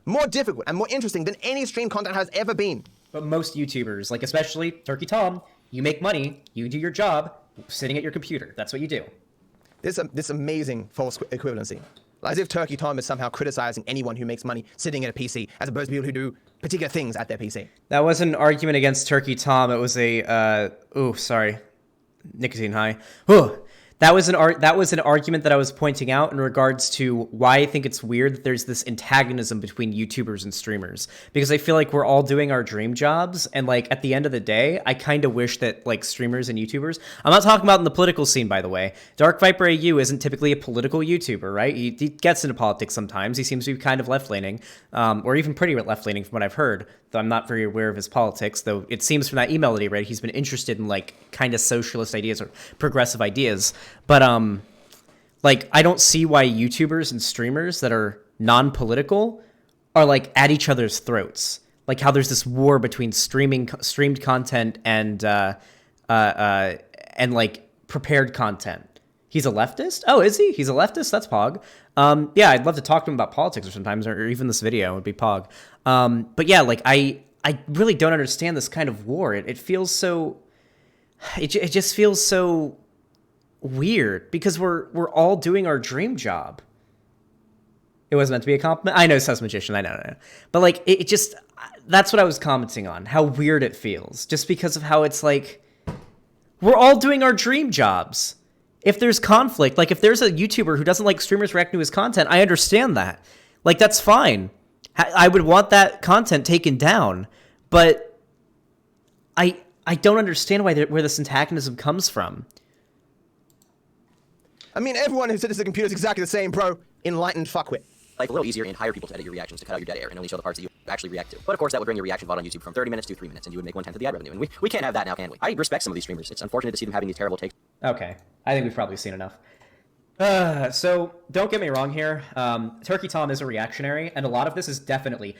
C: more difficult and more interesting than any stream content has ever been.
A: But most YouTubers, like especially Turkey Tom, you make money, you do your job, sitting at your computer. That's what you do.
C: This amazing false equivalency. As if Turkey Tom is somehow criticizing anyone who makes money sitting at a PC, as opposed to people who do particular things at their PC.
A: That wasn't an argument against Turkey Tom. It was a, nicotine high. That was an argument that I was pointing out in regards to why I think it's weird that there's this antagonism between YouTubers and streamers, because I feel like we're all doing our dream jobs, and like at the end of the day, I kind of wish that like streamers and YouTubers. I'm not talking about in the political scene, by the way. Dark Viper AU isn't typically a political YouTuber, right? He gets into politics sometimes. He seems to be kind of left leaning, or even pretty left leaning from what I've heard. Though I'm not very aware of his politics, though it seems from that email that he read, he's been interested in like kind of socialist ideas or progressive ideas. But like I don't see why YouTubers and streamers that are non-political are like at each other's throats. Like how there's this war between streamed content and like prepared content. He's a leftist? Oh, is he? He's a leftist? That's Pog. Yeah, I'd love to talk to him about politics or sometimes, or even this video would be Pog. But yeah, like I really don't understand this kind of war. It feels so, it just feels so weird because we're all doing our dream job. It wasn't meant to be a compliment. I know, Sus Magician. I know. But like, it just, that's what I was commenting on, how weird it feels just because of how it's like, we're all doing our dream jobs. If there's conflict, like if there's a YouTuber who doesn't like streamers reacting to his content, I understand that. Like, that's fine. I would want that content taken down. But I don't understand where this antagonism comes from.
C: I mean, everyone who sits at the computer is exactly the same, bro. Enlightened fuckwit.
F: Like a little easier and hire people to edit your reactions to cut out your dead air and only show the parts that you actually react to. But of course, that would bring your reaction VOD on YouTube from 30 minutes to 3 minutes, and you would make 1/10 of the ad revenue. And we can't have that now, can we? I respect some of these streamers. It's unfortunate to see them having these terrible takes.
A: Okay, I think we've probably seen enough. So don't get me wrong here. Turkey Tom is a reactionary, and a lot of this is definitely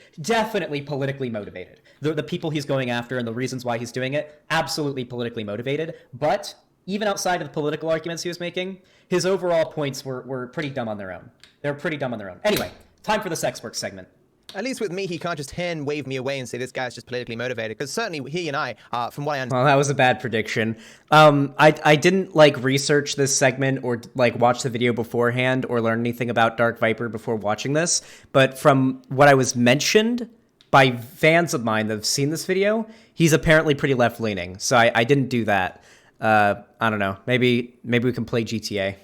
A: politically motivated. The people he's going after and the reasons why he's doing it, absolutely politically motivated. But even outside of the political arguments he was making, his overall points were pretty dumb on their own. They're pretty dumb on their own. Anyway, time for the sex work segment.
C: At least with me, he can't just hand wave me away and say this guy's just politically motivated. Because certainly he and I, from what I understand.
A: Well, that was a bad prediction. I didn't like research this segment or like watch the video beforehand or learn anything about Dark Viper before watching this. But from what I was mentioned by fans of mine that have seen this video, he's apparently pretty left leaning. So I didn't do that. I don't know. Maybe we can play GTA.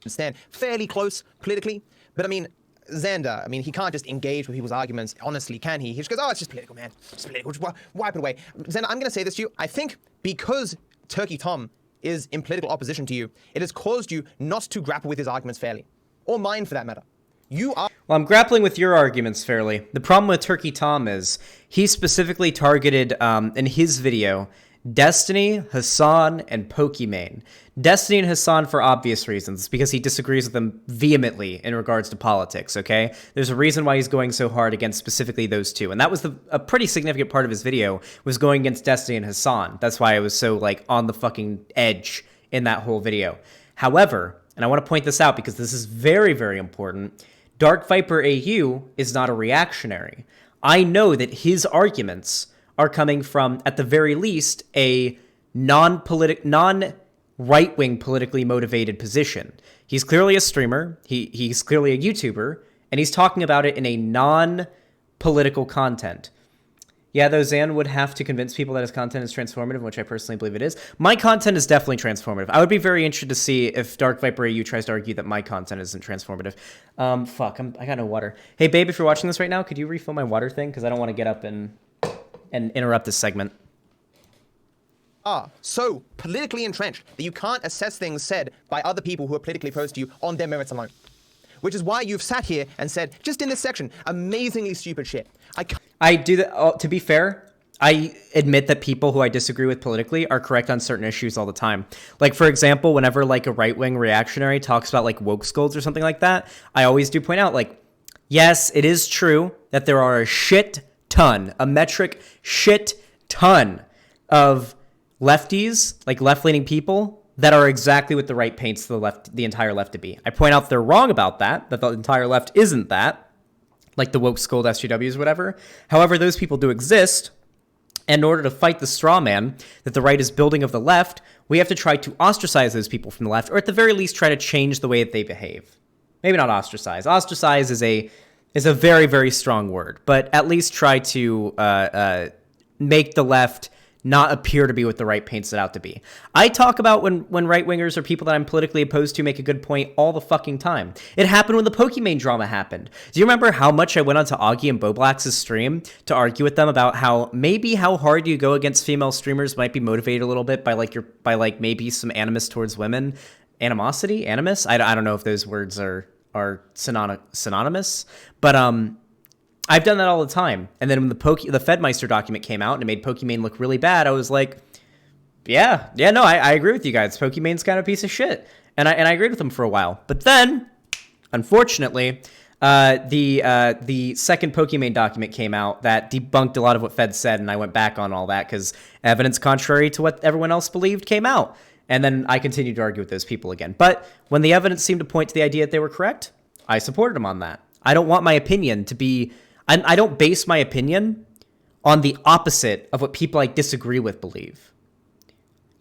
C: Understand fairly close politically, but I mean. Xander, I mean, he can't just engage with people's arguments, honestly, can he? He just goes, oh, it's just political, man. It's political. Just wipe it away. Xander, I'm going to say this to you. I think because Turkey Tom is in political opposition to you, it has caused you not to grapple with his arguments fairly. Or mine, for that matter. You are...
A: Well, I'm grappling with your arguments fairly. The problem with Turkey Tom is he specifically targeted, in his video, Destiny, Hassan, and Pokimane. Destiny and Hassan for obvious reasons, because he disagrees with them vehemently in regards to politics, okay? There's a reason why he's going so hard against specifically those two, and that was a pretty significant part of his video, was going against Destiny and Hassan. That's why I was so, like, on the fucking edge in that whole video. However, and I want to point this out because this is very, very important, Dark Viper AU is not a reactionary. I know that his arguments are coming from, at the very least, a non-right-wing politically motivated position. He's clearly a streamer, he's clearly a YouTuber, and he's talking about it in a non-political content. Yeah, though Zan would have to convince people that his content is transformative, which I personally believe it is. My content is definitely transformative. I would be very interested to see if DarkViperAU tries to argue that my content isn't transformative. Fuck, I got no water. Hey, babe, if you're watching this right now, could you refill my water thing? Because I don't want to get up and interrupt this segment.
C: Are so politically entrenched that you can't assess things said by other people who are politically opposed to you on their merits alone. Which is why you've sat here and said, just in this section, amazingly stupid shit.
A: I do that. To be fair, I admit that people who I disagree with politically are correct on certain issues all the time. Like, for example, whenever like a right-wing reactionary talks about like woke scolds or something like that, I always do point out, like, yes, it is true that there are a shit ton, a metric shit ton of lefties, like left-leaning people, that are exactly what the right paints the entire left to be. I point out they're wrong about that the entire left isn't that, like the woke scold SJWs, whatever. However, those people do exist, and in order to fight the straw man that the right is building of the left, we have to try to ostracize those people from the left, or at the very least try to change the way that they behave. Maybe not ostracize. Ostracize is a very, very strong word, but at least try to make the left not appear to be what the right paints it out to be. I talk about when right-wingers or people that I'm politically opposed to make a good point all the fucking time. It happened when the Pokimane drama happened. Do you remember how much I went onto Augie and Boblax's stream to argue with them about how hard you go against female streamers might be motivated a little bit by maybe some animus towards women? Animus? I don't know if those words are synonymous, but I've done that all the time. And then when the Fedmeister document came out and it made Pokimane look really bad, I was like, yeah, no, I agree with you guys. Pokimane's kind of a piece of shit. And I agreed with him for a while. But then, unfortunately, the second Pokimane document came out that debunked a lot of what Fed said, and I went back on all that because evidence contrary to what everyone else believed came out. And then I continued to argue with those people again. But when the evidence seemed to point to the idea that they were correct, I supported them on that. I don't want my opinion to be... I don't base my opinion on the opposite of what people I disagree with believe.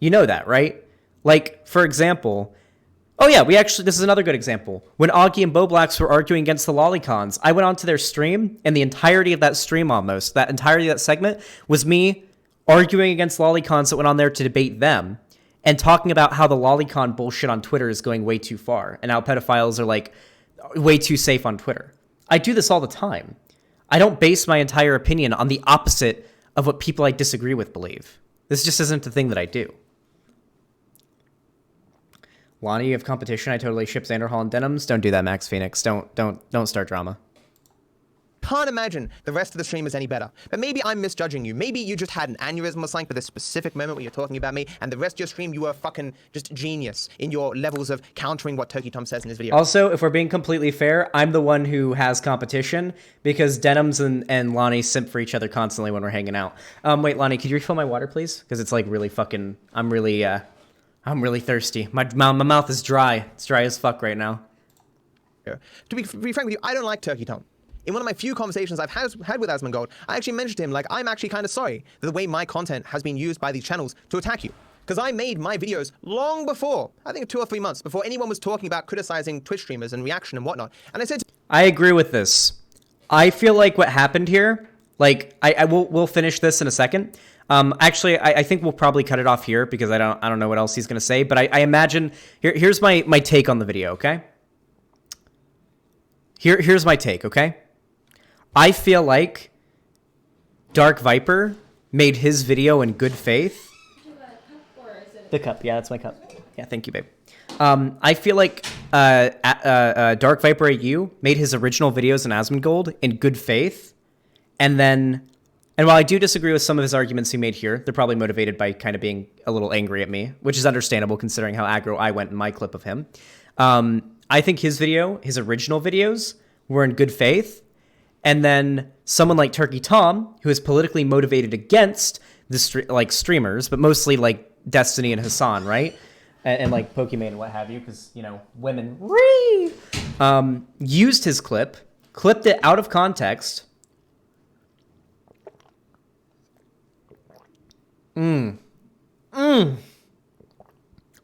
A: You know that, right? Like, for example... Oh yeah, this is another good example. When Augie and Boblax were arguing against the Lolicons, I went onto their stream, and the entirety of that stream that entirety of that segment was me arguing against Lolicons that went on there to debate them, and talking about how the Lolicon bullshit on Twitter is going way too far, and how pedophiles are, like, way too safe on Twitter. I do this all the time. I don't base my entire opinion on the opposite of what people I disagree with believe. This just isn't the thing that I do. Lonnie, you have competition. I totally ship Xanderhal and Denims. Don't do that, Max Phoenix. Don't start drama.
C: Can't imagine the rest of the stream is any better. But maybe I'm misjudging you. Maybe you just had an aneurysm or something for this specific moment when you're talking about me, and the rest of your stream you were fucking just genius in your levels of countering what Turkey Tom says in his video.
A: Also, if we're being completely fair, I'm the one who has competition because Denims and Lonnie simp for each other constantly when we're hanging out. Wait, Lonnie, could you refill my water, please? Because it's like really fucking... I'm really thirsty. My mouth is dry. It's dry as fuck right now.
C: To be frank with you, I don't like Turkey Tom. In one of my few conversations I've had with Asmongold, I actually mentioned to him, like, I'm actually kind of sorry that the way my content has been used by these channels to attack you. Because I made my videos long before, I think 2 or 3 months, before anyone was talking about criticizing Twitch streamers and reaction and whatnot. And I said...
A: I agree with this. I feel like what happened here, like, we'll finish this in a second. Actually, I think we'll probably cut it off here because I don't know what else he's going to say. But I imagine... Here's my take on the video, okay? Here's my take, okay? I feel like Dark Viper made his video in good faith. The cup, yeah, that's my cup. Yeah, thank you, babe. I feel like DarkViperAU made his original videos in Asmongold in good faith, and while I do disagree with some of his arguments he made here, they're probably motivated by kind of being a little angry at me, which is understandable considering how aggro I went in my clip of him. I think his original videos were in good faith. And then someone like Turkey Tom, who is politically motivated against the streamers, but mostly like Destiny and Hassan, right? And like Pokimane and what have you, because, you know, women, used his clipped it out of context.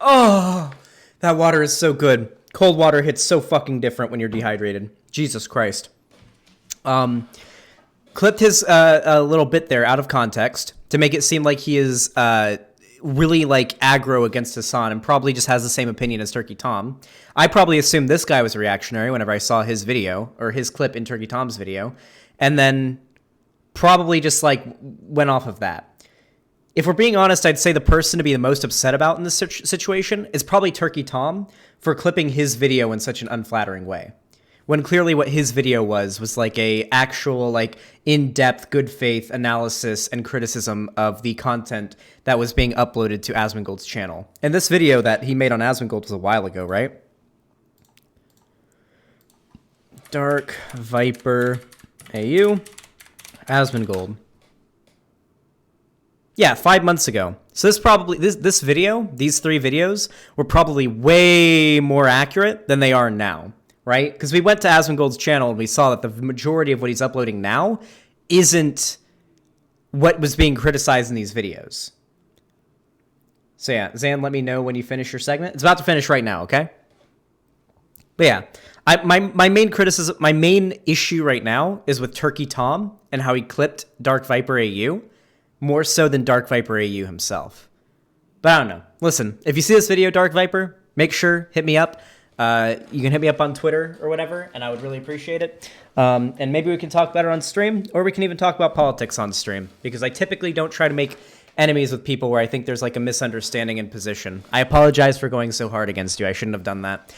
A: Oh, that water is so good. Cold water hits so fucking different when you're dehydrated. Jesus Christ. clipped his a little bit there out of context to make it seem like he is really like aggro against Hassan and probably just has the same opinion as Turkey Tom. I probably assumed this guy was a reactionary whenever I saw his video or his clip in Turkey Tom's video, and then probably just like went off of that. If we're being honest, I'd say the person to be the most upset about in this situation is probably Turkey Tom for clipping his video in such an unflattering way. When clearly what his video was like a actual like in-depth good faith analysis and criticism of the content that was being uploaded to Asmongold's channel. And this video that he made on Asmongold was a while ago, right? Dark Viper AU Asmongold. Yeah, 5 months ago. So this video, these 3 videos, were probably way more accurate than they are now, right? Because we went to Asmongold's channel and we saw that the majority of what he's uploading now isn't what was being criticized in these videos. So yeah, Zan, let me know when you finish your segment. It's about to finish right now, okay? But yeah, my main criticism, my main issue right now is with Turkey Tom and how he clipped Dark Viper AU. More so than Dark Viper AU himself. But I don't know. Listen, if you see this video, Dark Viper, make sure, hit me up. You can hit me up on Twitter or whatever, and I would really appreciate it. And maybe we can talk better on stream, or we can even talk about politics on stream, because I typically don't try to make enemies with people where I think there's like a misunderstanding in position. I apologize for going so hard against you. I shouldn't have done that.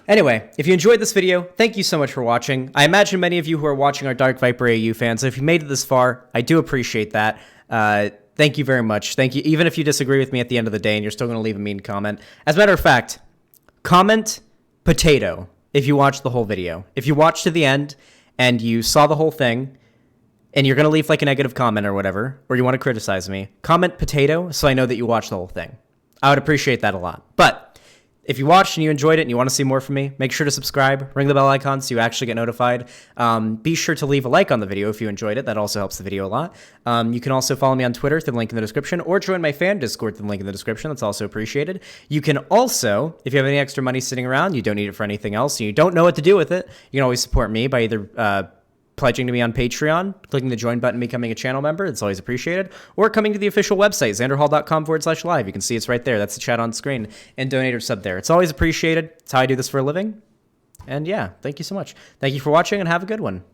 A: Anyway, if you enjoyed this video, thank you so much for watching. I imagine many of you who are watching are Dark Viper AU fans, so if you made it this far, I do appreciate that. Thank you very much. Thank you. Even if you disagree with me at the end of the day and you're still going to leave a mean comment. As a matter of fact, comment potato if you watched the whole video. If you watched to the end and you saw the whole thing and you're going to leave like a negative comment or whatever, or you want to criticize me, comment potato so I know that you watched the whole thing. I would appreciate that a lot. But if you watched and you enjoyed it and you want to see more from me, make sure to subscribe, ring the bell icon so you actually get notified. Be sure to leave a like on the video if you enjoyed it. That also helps the video a lot. You can also follow me on Twitter through the link in the description, or join my fan Discord through the link in the description. That's also appreciated. You can also, if you have any extra money sitting around, you don't need it for anything else, and you don't know what to do with it, you can always support me by either pledging to me on Patreon, clicking the join button, becoming a channel member. It's always appreciated. Or coming to the official website, xanderhal.com/live. You can see it's right there. That's the chat on screen. And donate or sub there. It's always appreciated. It's how I do this for a living. And yeah, thank you so much. Thank you for watching and have a good one.